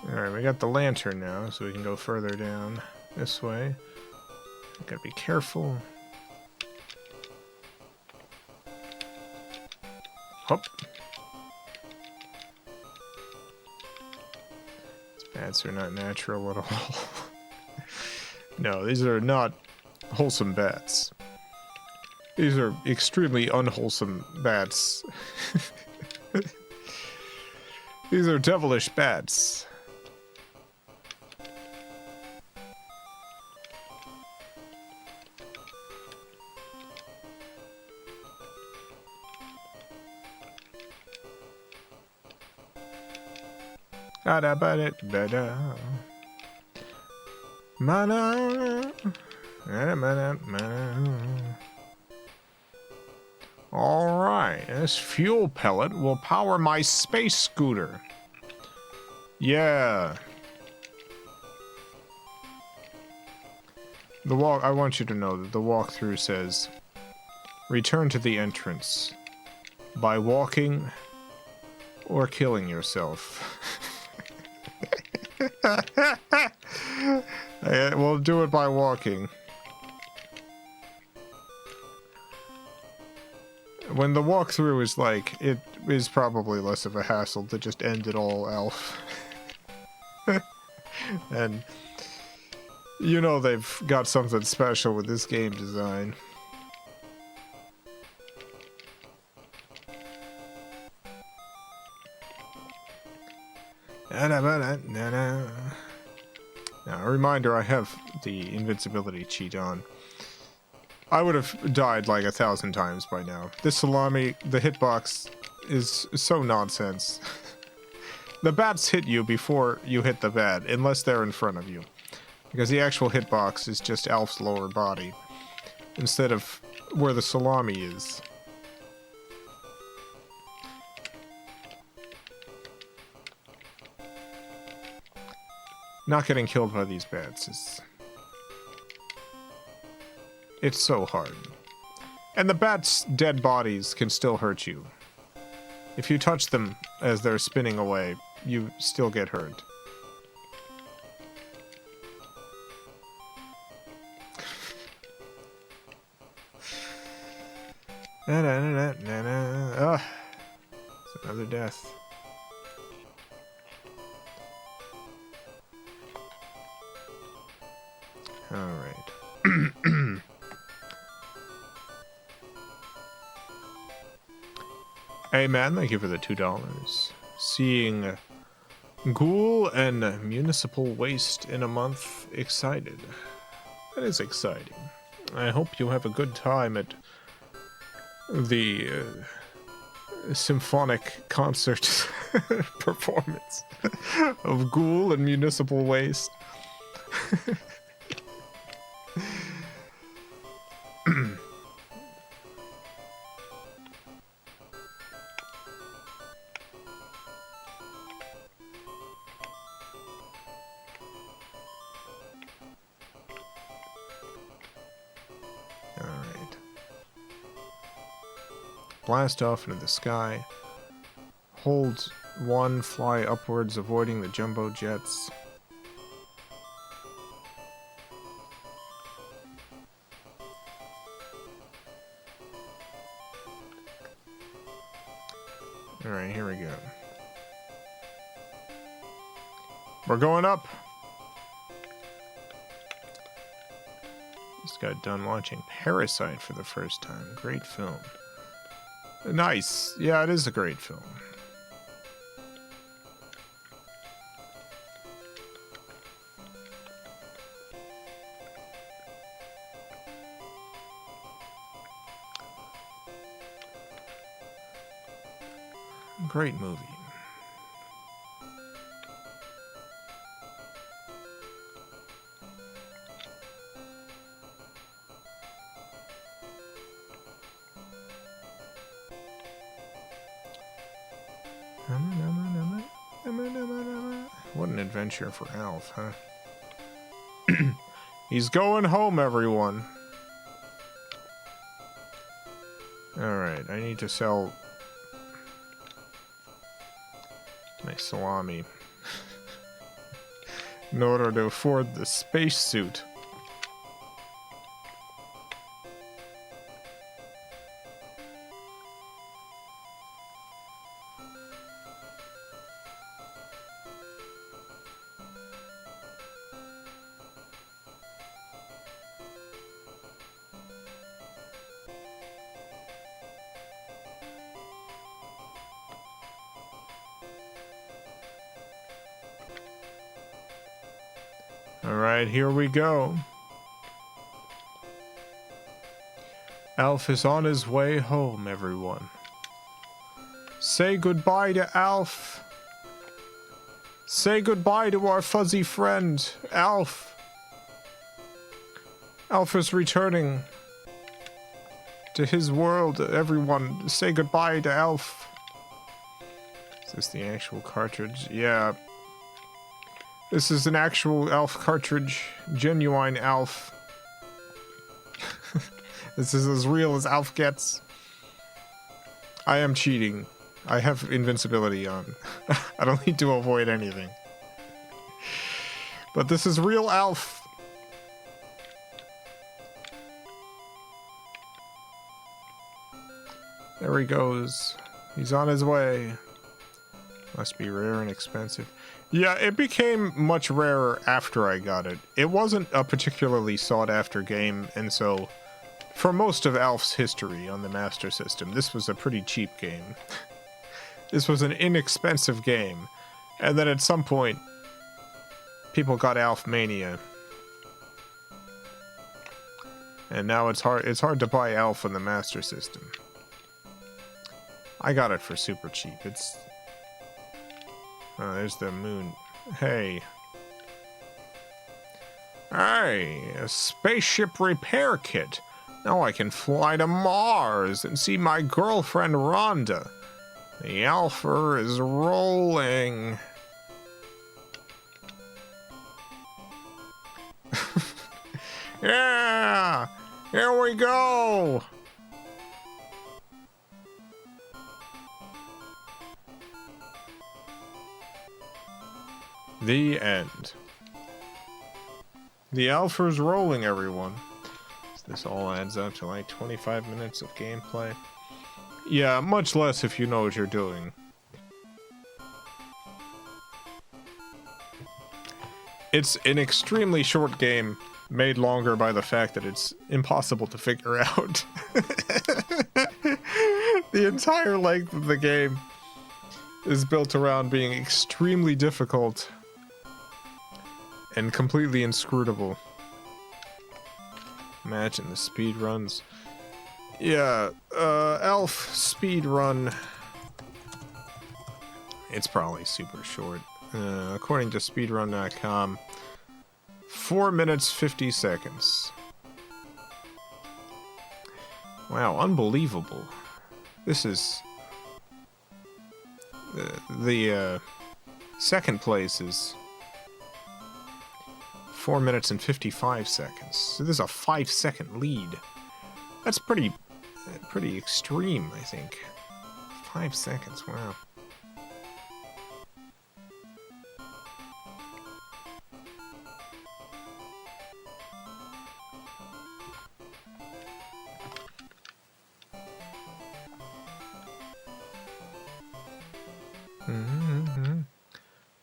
Alright, we got the lantern now, so we can go further down this way. Gotta be careful. Hop. These bats are not natural at all. No, these are not wholesome bats. These are extremely unwholesome bats. These are devilish bats. Mana. Alright, this fuel pellet will power my space scooter. Yeah. I want you to know that the walkthrough says, return to the entrance by walking or killing yourself. We'll do it by walking. When the walkthrough is like, it is probably less of a hassle to just end it all ALF. And you know they've got something special with this game design. Now, a reminder, I have the invincibility cheat on. I would have died like 1,000 times by now. This salami, the hitbox, is so nonsense. The bats hit you before you hit the bat, unless they're in front of you. Because the actual hitbox is just ALF's lower body, instead of where the salami is. Not getting killed by these bats is... it's so hard. And the bats' dead bodies can still hurt you. If you touch them as they're spinning away, you still get hurt. Ugh. It's another death. Alright. Hey man, thank you for the $2. Seeing ghoul and municipal waste in a month. Excited. That is exciting. I hope you have a good time at the symphonic concert performance of Ghoul and Municipal Waste. Blast off into the sky. Hold 1, fly upwards, avoiding the jumbo jets. Alright, here we go. We're going up! Just got done watching Parasite for the first time. Great film. Nice. Yeah, it is a great film. Great movie. What an adventure for Alf, huh? He's going home, everyone. Alright, I need to sell my salami in order to afford the spacesuit. Alright, here we go. Alf is on his way home, everyone. Say goodbye to Alf. Say goodbye to our fuzzy friend, Alf. Alf is returning to his world, everyone. Say goodbye to Alf. Is this the actual cartridge? Yeah. This is an actual Alf cartridge. Genuine Alf. This is as real as Alf gets. I am cheating. I have invincibility on. I don't need to avoid anything. But this is real Alf. There he goes. He's on his way. Must be rare and expensive. Yeah, it became much rarer after I got it. It wasn't a particularly sought-after game, and so, for most of Alf's history on the Master System, this was a pretty cheap game. This was an inexpensive game, and then at some point, people got Alf Mania. And now it's hard to buy Alf on the Master System. I got it for super cheap. Oh, there's the moon. Hey. Hey, a spaceship repair kit. Now I can fly to Mars and see my girlfriend Rhonda. The Alpha is rolling. Yeah! Here we go! The end. The Alpha's rolling, everyone. So this all adds up to like 25 minutes of gameplay. Yeah, much less if you know what you're doing. It's an extremely short game, made longer by the fact that it's impossible to figure out. The entire length of the game is built around being extremely difficult and completely inscrutable. Imagine the speed runs. Yeah, Elf speed run. It's probably super short. According to speedrun.com, 4 minutes 50 seconds. Wow, unbelievable. This is... the second place is 4 minutes and 55 seconds. So there's a 5-second lead. That's pretty extreme, I think. 5 seconds, wow.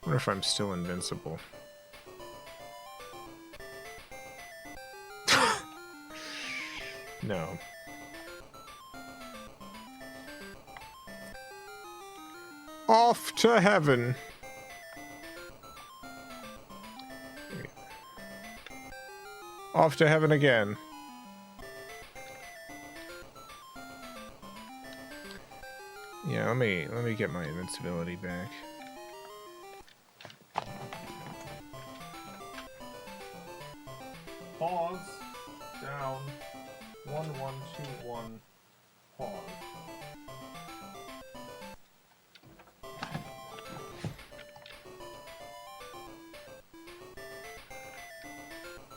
Wonder if I'm still invincible. No. Off to heaven. Off to heaven again. Yeah, let me get my invincibility back. Pause. Down. 1121. Pause.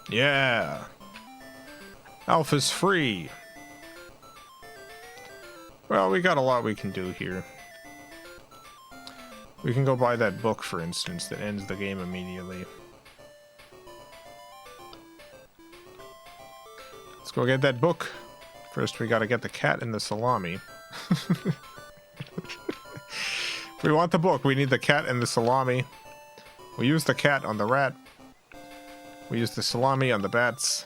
Yeah. Alpha's free. Well, we got a lot we can do here. We can go buy that book, for instance, that ends the game immediately. Let's go get that book. First, we gotta get the cat and the salami. If we want the book, we need the cat and the salami. We use the cat on the rat. We use the salami on the bats.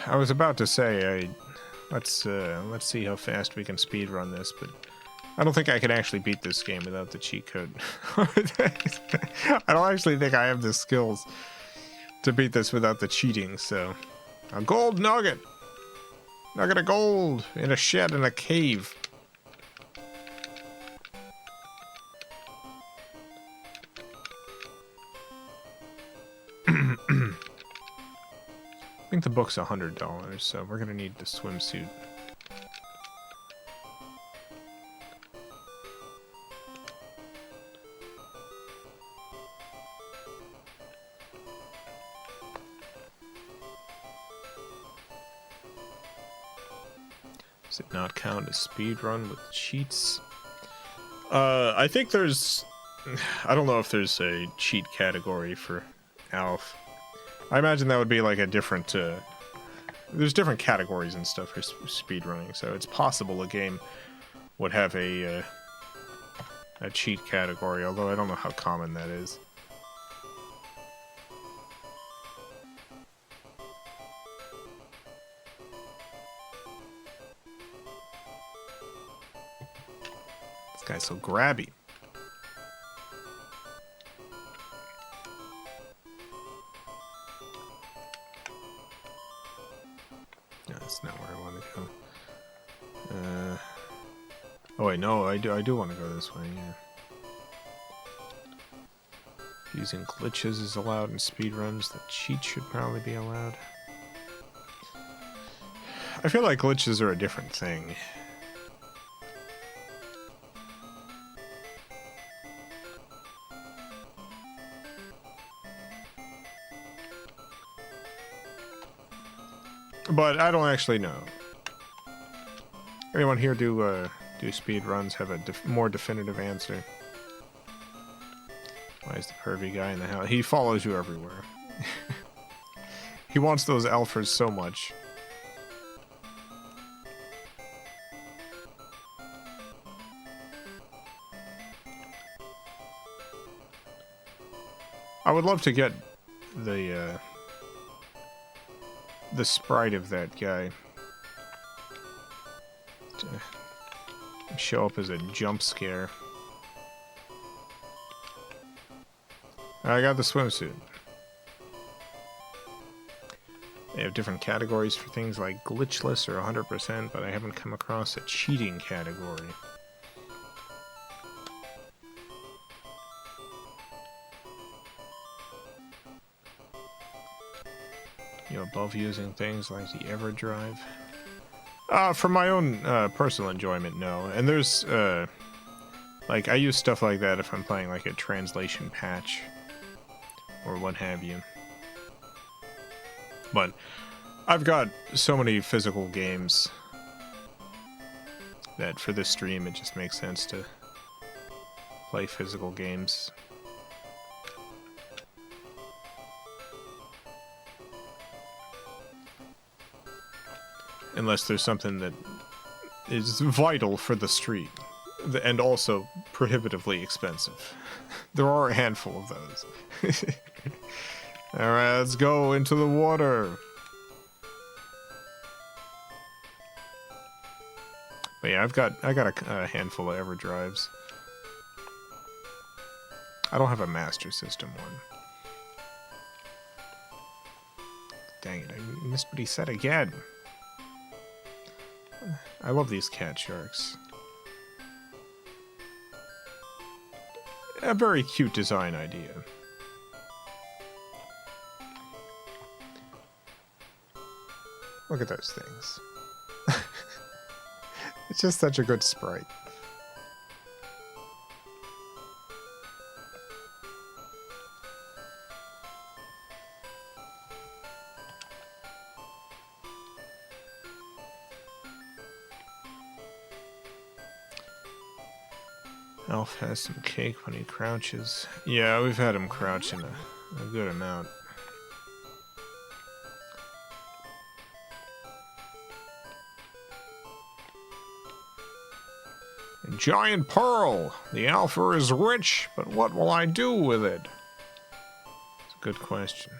I was about to say, let's see how fast we can speedrun this, but I don't think I can actually beat this game without the cheat code. I don't actually think I have the skills to beat this without the cheating, so... A gold nugget! Nugget of gold! In a shed in a cave. I think the book's $100, so we're gonna need the swimsuit. Does it not count as speedrun with cheats? I think there's... I don't know if there's a cheat category for ALF. I imagine that would be like a different, there's different categories and stuff for speedrunning, so it's possible a game would have a cheat category, although I don't know how common that is. This guy's so grabby. That's not where I want to go. Oh wait, no, I do want to go this way, yeah. Using glitches is allowed in speedruns. The cheat should probably be allowed. I feel like glitches are a different thing. But I don't actually know. Anyone here do speed runs have a more definitive answer? Why is the pervy guy in the house? He follows you everywhere. He wants those alphas so much. I would love to get the sprite of that guy to show up as a jump scare. I got the swimsuit. They have different categories for things like glitchless or 100%, but I haven't come across a cheating category. You above using things like the EverDrive? For my own personal enjoyment, no. And there's, like, I use stuff like that if I'm playing like a translation patch or what have you. But I've got so many physical games that for this stream it just makes sense to play physical games. Unless there's something that is vital for the stream and also prohibitively expensive. There are a handful of those. Alright, let's go into the water. But yeah, I got a handful of EverDrives. I don't have a Master System one. Dang it, I missed what he said again. I love these cat sharks. A very cute design idea. Look at those things. It's just such a good sprite. Elf has some cake when he crouches. Yeah, we've had him crouching a good amount. A giant pearl! The alpha is rich, but what will I do with it? It's a good question.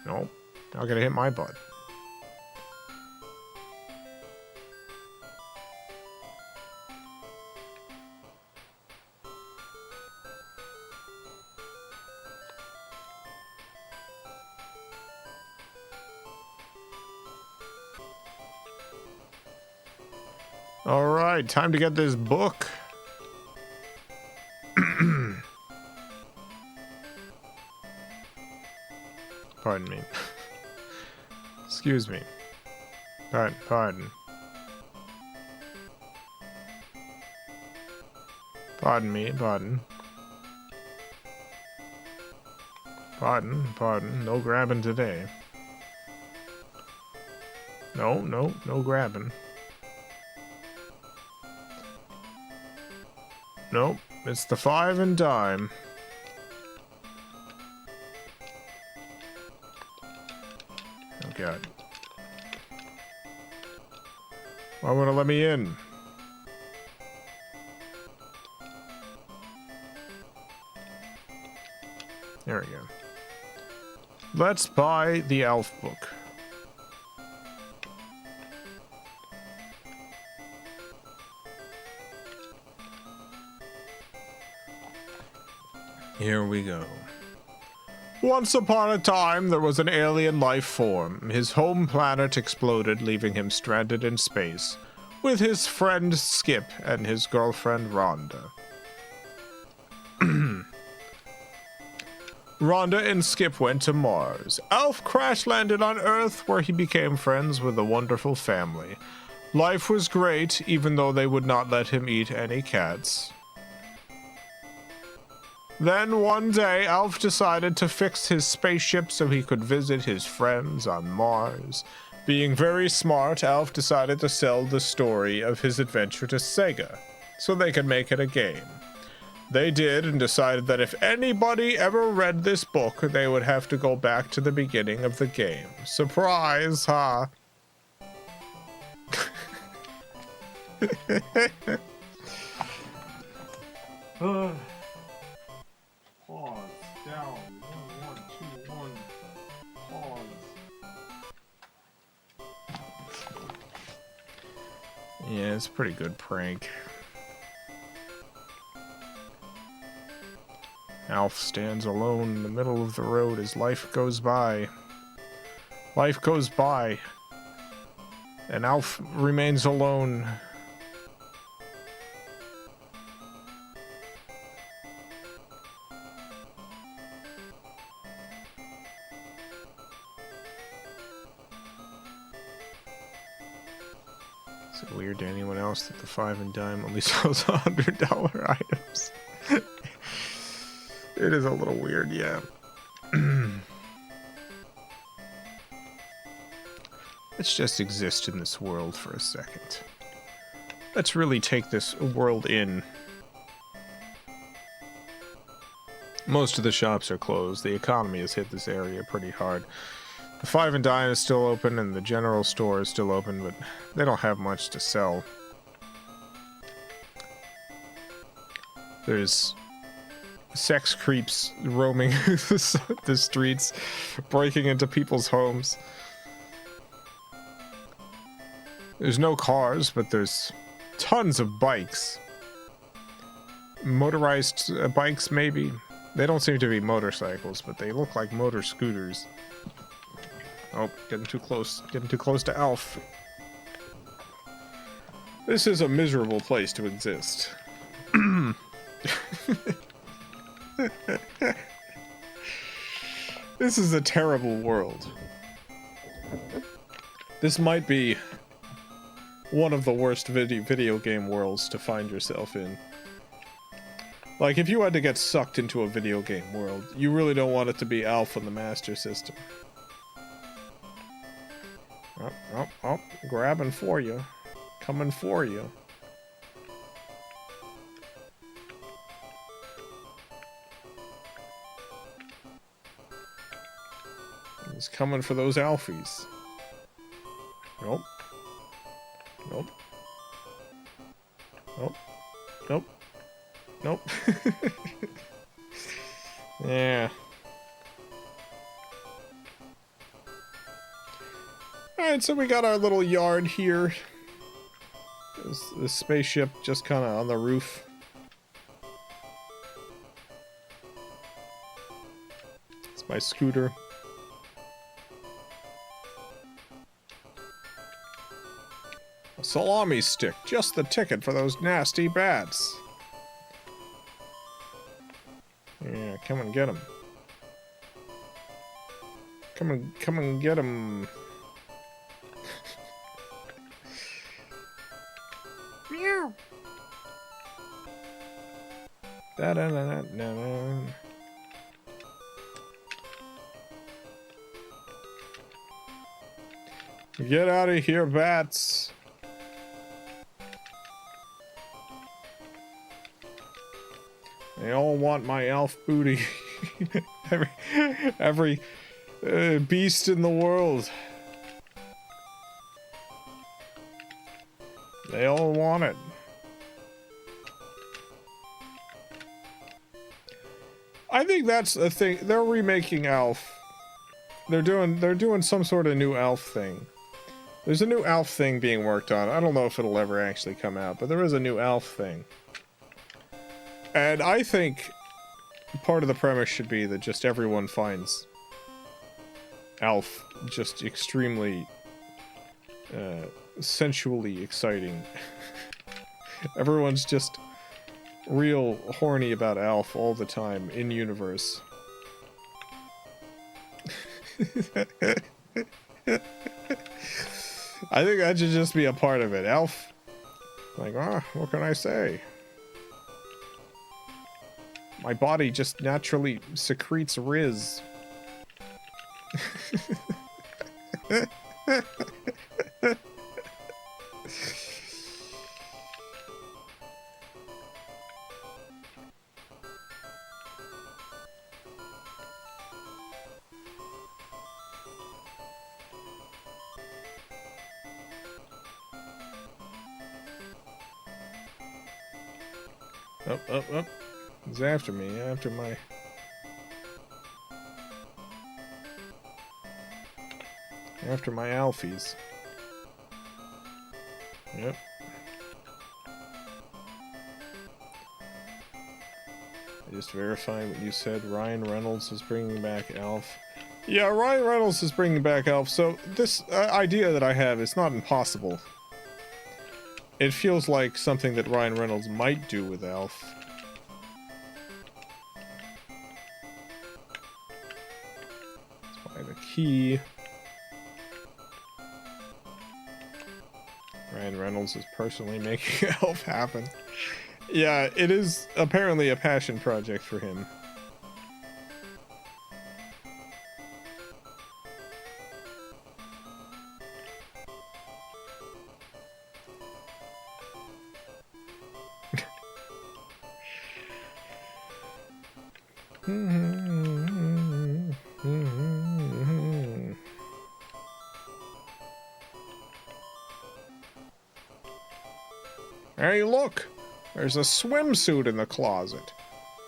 Nope, not gonna hit my butt. Alright, time to get this book. Pardon me. Excuse me. Pardon. Pardon me, pardon. Pardon. No grabbing today. No grabbing. Nope, it's the 5 and dime. Oh god. Why won't it let me in? There we go. Let's buy the ALF book. Here we go. Once upon a time, there was an alien life form. His home planet exploded, leaving him stranded in space, with his friend Skip and his girlfriend Rhonda. Rhonda and Skip went to Mars. Alf crash-landed on Earth, where he became friends with a wonderful family. Life was great, even though they would not let him eat any cats. Then one day, Alf decided to fix his spaceship so he could visit his friends on Mars. Being very smart, Alf decided to sell the story of his adventure to Sega, so they could make it a game. They did, and decided that if anybody ever read this book, they would have to go back to the beginning of the game. Surprise, huh? Pause. Down. 1, 2, 1. Pause. Yeah, it's a pretty good prank. Alf stands alone in the middle of the road as life goes by. Life goes by, and Alf remains alone. Is it weird to anyone else that the 5 and dime only sells $100 items? It is a little weird, yeah. Let's just exist in this world for a second. Let's really take this world in. Most of the shops are closed. The economy has hit this area pretty hard. The 5 and dime is still open and the general store is still open, but they don't have much to sell. There's sex creeps roaming the streets, breaking into people's homes. There's no cars, but there's tons of bikes. Motorized bikes, maybe? They don't seem to be motorcycles, but they look like motor scooters. Oh, getting too close. Getting too close to Alf. This is a miserable place to exist. This is a terrible world. This might be one of the worst video game worlds to find yourself in. Like, if you had to get sucked into a video game world, you really don't want it to be Alf on the Master System. Oh, grabbing for you. Coming for you. He's coming for those Alfies. Nope. Nope. Nope. Nope. Nope. Yeah. Alright, so we got our little yard here. There's the spaceship just kind of on the roof. It's my scooter. A salami stick, just the ticket for those nasty bats. Yeah, come and get him. Come and get him. Meow. Da da da da da. Get out of here, bats. They all want my Alf booty. every beast in the world. They all want it. I think that's a thing. They're remaking Alf. They're doing some sort of new Alf thing. There's a new Alf thing being worked on. I don't know if it'll ever actually come out, but there is a new Alf thing. And I think part of the premise should be that just everyone finds Alf just extremely sensually exciting. Everyone's just real horny about Alf all the time in universe. I think that should just be a part of it. Alf, like, what can I say? My body just naturally secretes Riz. Up. He's after me, after my... After my Alfies. Yep. Just verifying what you said. Ryan Reynolds is bringing back ALF. Yeah, Ryan Reynolds is bringing back ALF. So this idea that I have is not impossible. It feels like something that Ryan Reynolds might do with ALF. Let's buy the key. Ryan Reynolds is personally making ALF happen. Yeah, it is apparently a passion project for him. Hey, look! There's a swimsuit in the closet.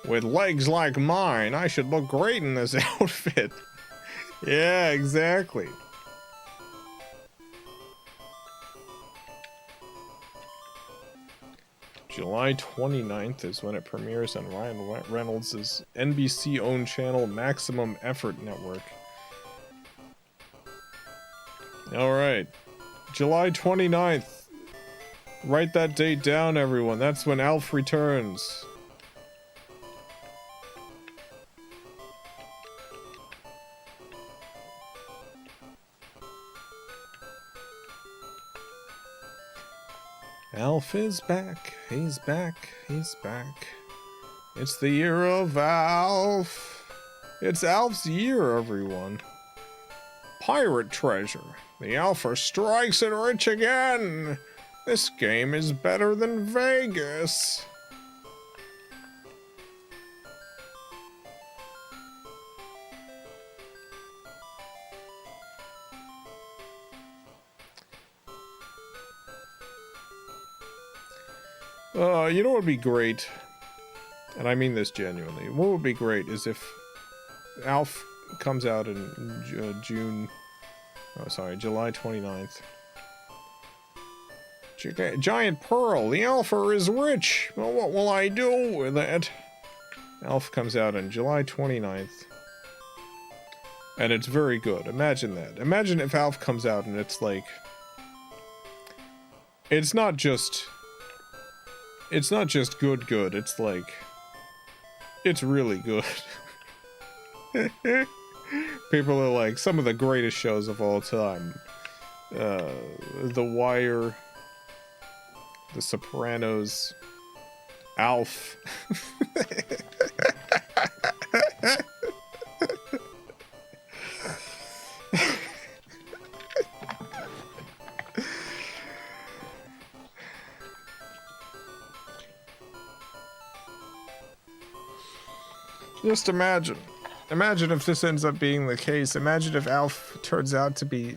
With legs like mine, I should look great in this outfit. Yeah, exactly. July 29th is when it premieres on Ryan Reynolds' NBC-owned channel Maximum Effort Network. Alright. July 29th. Write that date down, everyone. That's when ALF returns. ALF is back. He's back. He's back. It's the year of ALF. It's ALF's year, everyone. Pirate treasure. The Alpha strikes it rich again. This game is better than Vegas. You know what would be great? And I mean this genuinely. What would be great is if ALF comes out in July 29th. Giant Pearl, the Alpha is rich. Well, what will I do with it? ALF comes out on July 29th. And it's very good. Imagine that. Imagine if ALF comes out and it's like... It's not just good. It's like... It's really good. People are like, some of the greatest shows of all time. The Wire... The Sopranos, ALF. Just imagine. Imagine if this ends up being the case. Imagine if ALF turns out to be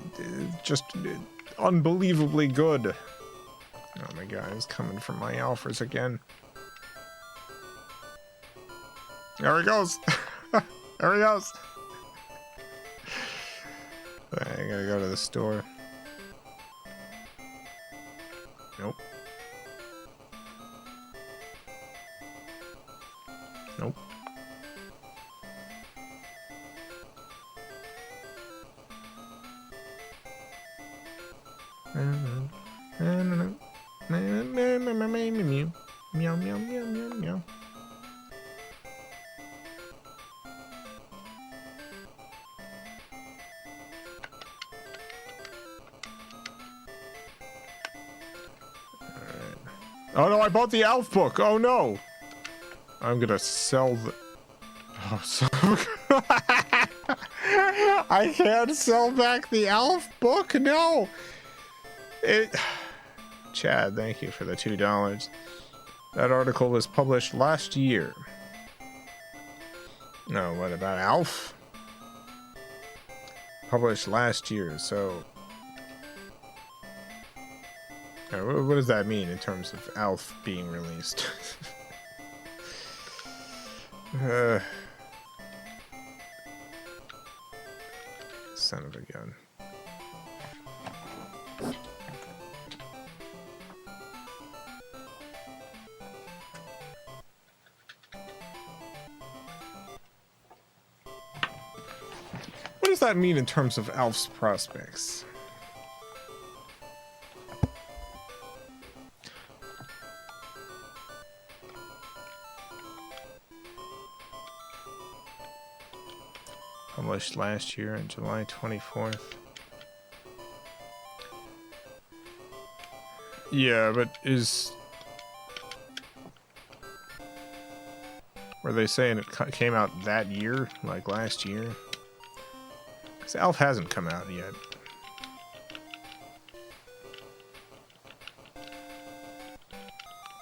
just unbelievably good. Oh my god, he's coming for my alphas again. There he goes! There he goes! I gotta go to the store. Nope. Nope. Meow, meow, meow, meow, meow. Oh no, I bought the ALF book. Oh no. I'm gonna sell the... Oh, so... I can't sell back the ALF book? No. Chad, thank you for the $2. That article was published last year. No, what about ALF? Published last year, so... What does that mean in terms of ALF being released? Son of a gun. does that mean in terms of Alf's prospects? Published last year on July 24th. Yeah, but were they saying it came out that year? Like last year? Because ALF hasn't come out yet.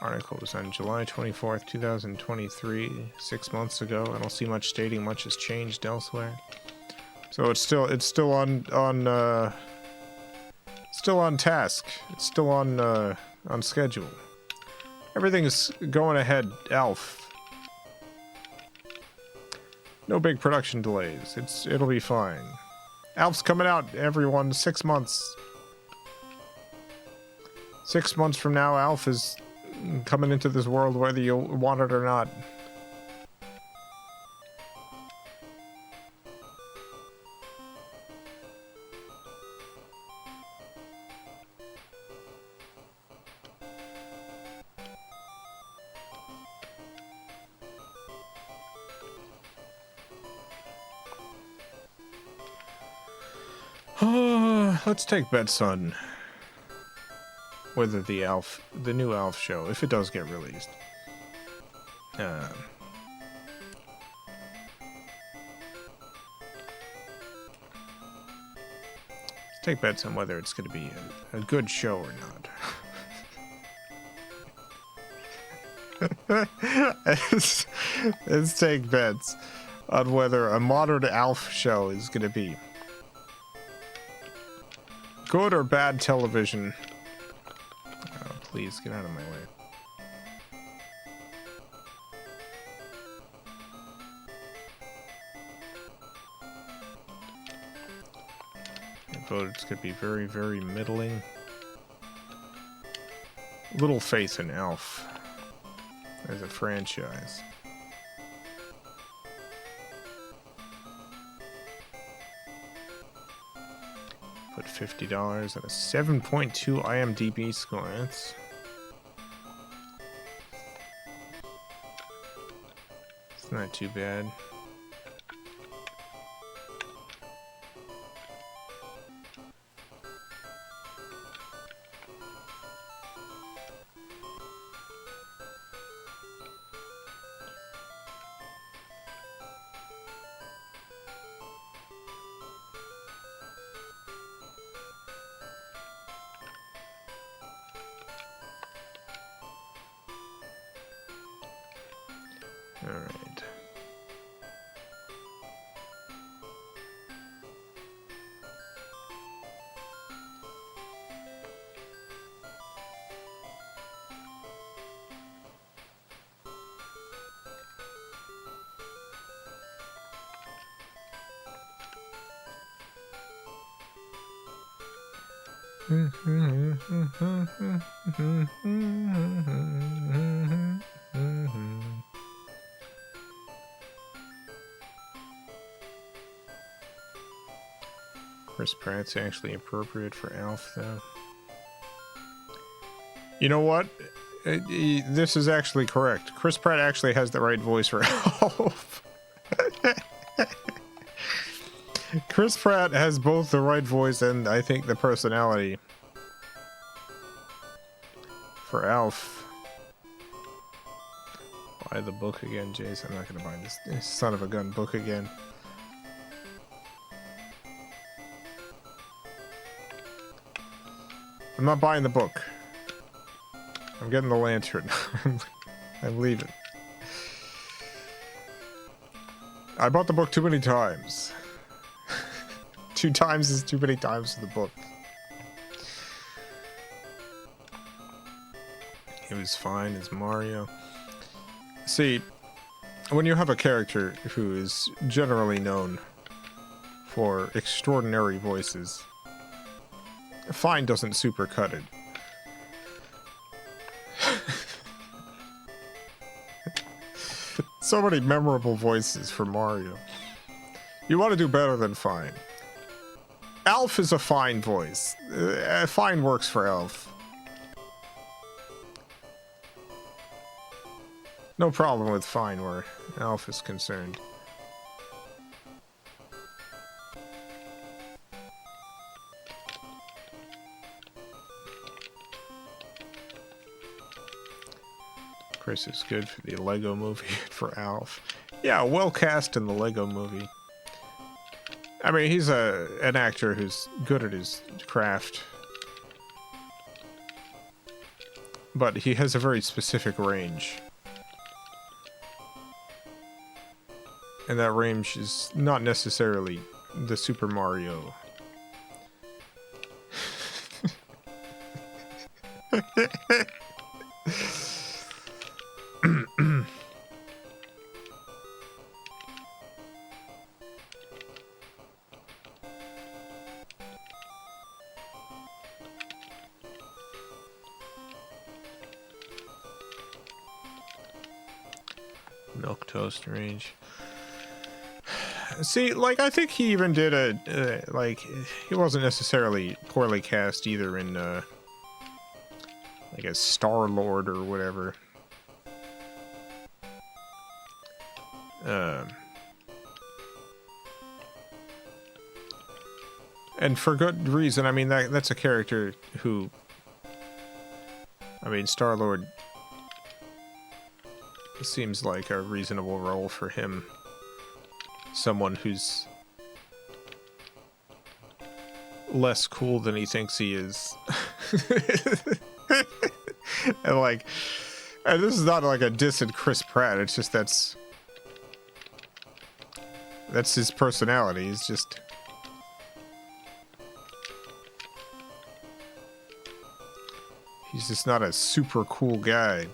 Article was on July 24th, 2023, 6 months ago. I don't see much stating much has changed elsewhere. So it's still on task. It's still on schedule. Everything is going ahead, ALF. No big production delays. It'll be fine. ALF's coming out, everyone, 6 months. 6 months from now, ALF is coming into this world whether you want it or not. Let's take bets on whether the new ALF show, if it does get released, let's take bets on whether it's going to be a good show or not. Let's take bets on whether a modern ALF show is going to be good or bad television. Oh, please, get out of my way. I voted it's going to be very, very middling. Little faith in ALF as a franchise. Put $50 at a 7.2 IMDb score. It's not too bad. All right. Chris Pratt's actually appropriate for ALF, though. You know what? This is actually correct. Chris Pratt actually has the right voice for ALF. Chris Pratt has both the right voice and, I think, the personality for ALF. Buy the book again, Jason. I'm not going to buy this son of a gun book again. I'm not buying the book. I'm getting the lantern. I'm leaving. I bought the book too many times. 2 times is too many times for the book. It was fine as Mario. See, when you have a character who is generally known for extraordinary voices, fine doesn't supercut it. So many memorable voices for Mario. You want to do better than fine. ALF is a fine voice. Fine works for ALF. No problem with fine where ALF is concerned. Chris is good for the Lego movie for ALF. Yeah, well cast in the Lego movie. I mean, he's an actor who's good at his craft. But he has a very specific range. And that range is not necessarily the Super Mario. Milk toast range. See, like, I think he even did like, he wasn't necessarily poorly cast either in, like, as Star-Lord or whatever. And for good reason. I mean, that's a character who, I mean, Star-Lord seems like a reasonable role for him. Someone who's less cool than he thinks he is. And like, and this is not like a diss at Chris Pratt, it's just that's his personality. He's just, not a super cool guy.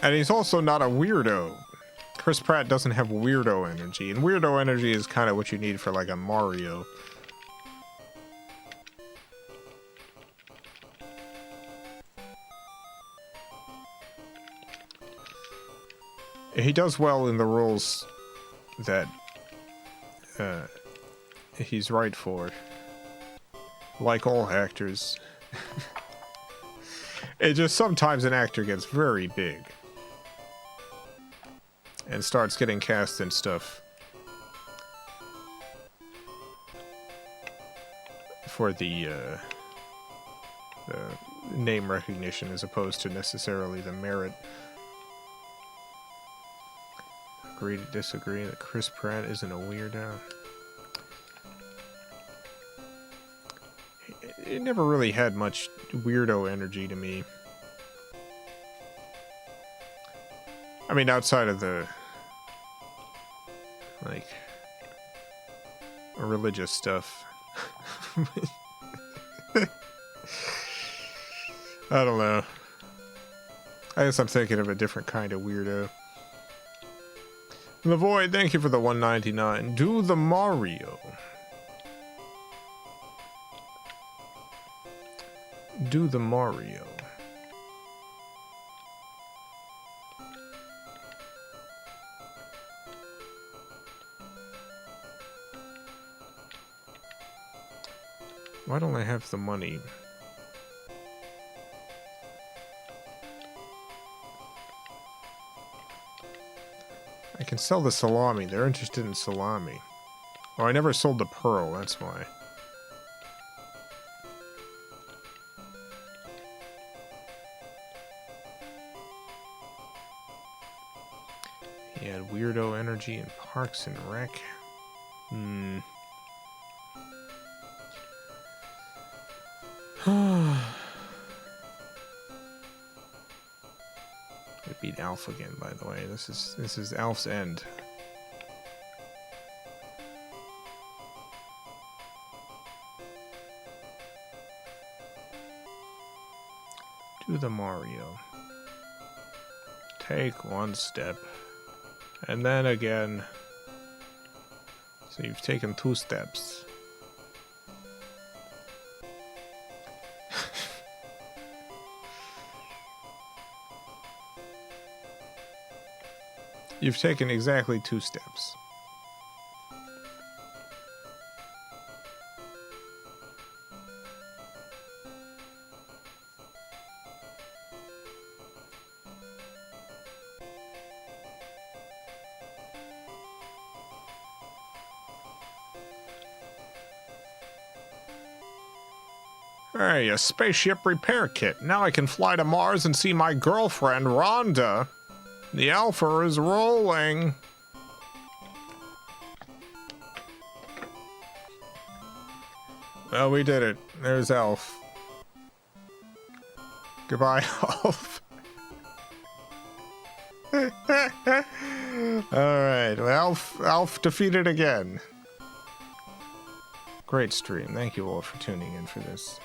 And he's also not a weirdo. Chris Pratt doesn't have weirdo energy, and weirdo energy is kind of what you need for like a Mario. He does well in the roles that he's right for. Like all actors. It just sometimes an actor gets very big and starts getting cast in stuff for the name recognition as opposed to necessarily the merit. Agree to disagree that Chris Pratt isn't a weirdo. It never really had much weirdo energy to me. I mean, outside of the, like, religious stuff. I don't know. I guess I'm thinking of a different kind of weirdo. The Void, thank you for the 199. Do the Mario. Do the Mario. Why don't I have the money? I can sell the salami. They're interested in salami. Oh, I never sold the pearl, that's why. He had weirdo energy in Parks and Rec. I beat Alf again, by the way. This is Alf's end. Do the Mario. Take one step. And then again. So you've taken 2 steps. You've taken exactly 2 steps. Hey, a spaceship repair kit. Now I can fly to Mars and see my girlfriend, Rhonda. The Alpha is rolling. Well, we did it. There's Elf. Goodbye, Elf. Alright, well, Elf defeated again. Great stream. Thank you all for tuning in for this.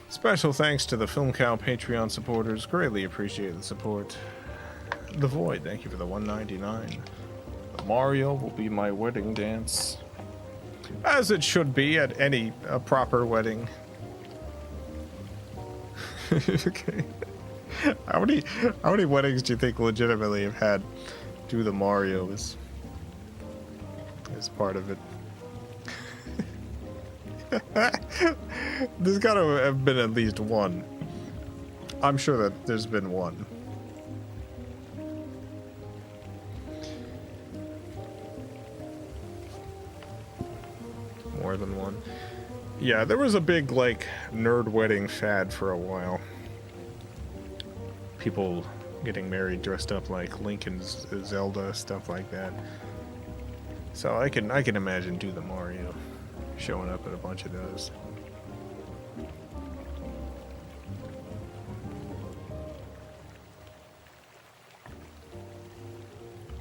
Special thanks to the FilmCow Patreon supporters. Greatly appreciate the support. The Void, thank you for the $1.99. Mario will be my wedding dance. As it should be at any proper wedding. Okay. How many weddings do you think legitimately have had do the Mario as part of it? There's got to have been at least one. I'm sure that there's been one. More than one. Yeah, there was a big, like, nerd wedding fad for a while. People getting married dressed up like Link and Zelda, stuff like that. So I can imagine Do the Mario showing up at a bunch of those.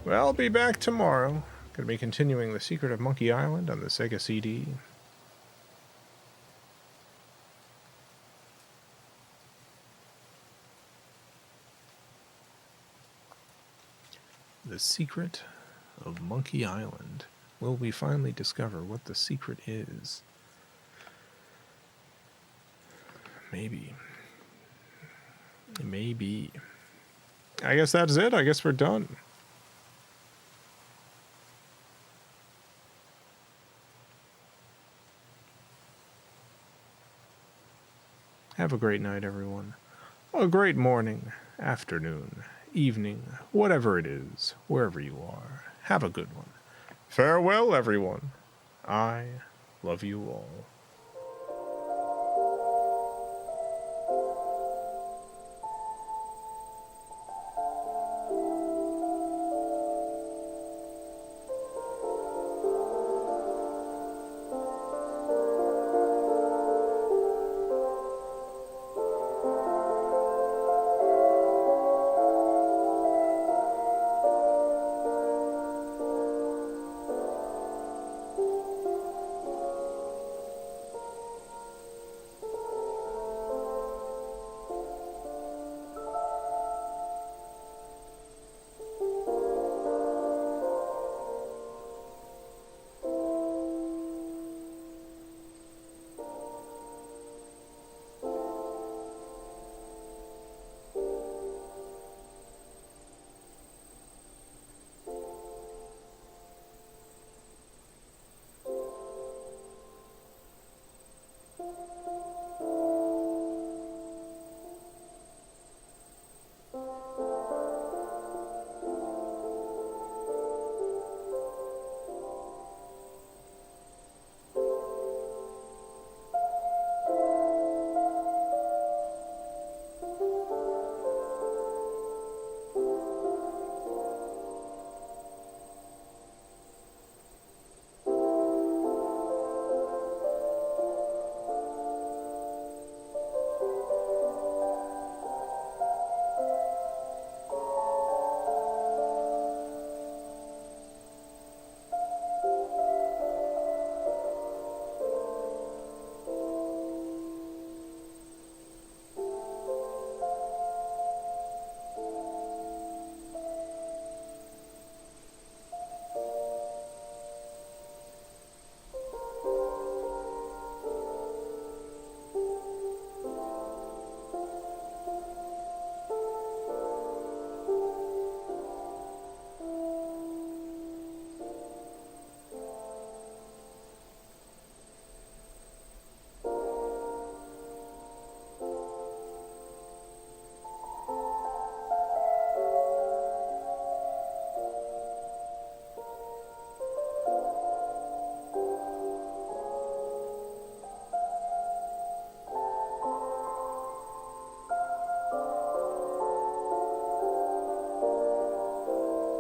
Well, I'll be back tomorrow. Gonna be continuing The Secret of Monkey Island on the Sega CD. The Secret of Monkey Island. Will we finally discover what the secret is? Maybe. Maybe. I guess that's it. I guess we're done. Have a great night, everyone. A great morning, afternoon, evening, whatever it is, wherever you are. Have a good one. Farewell, everyone. I love you all.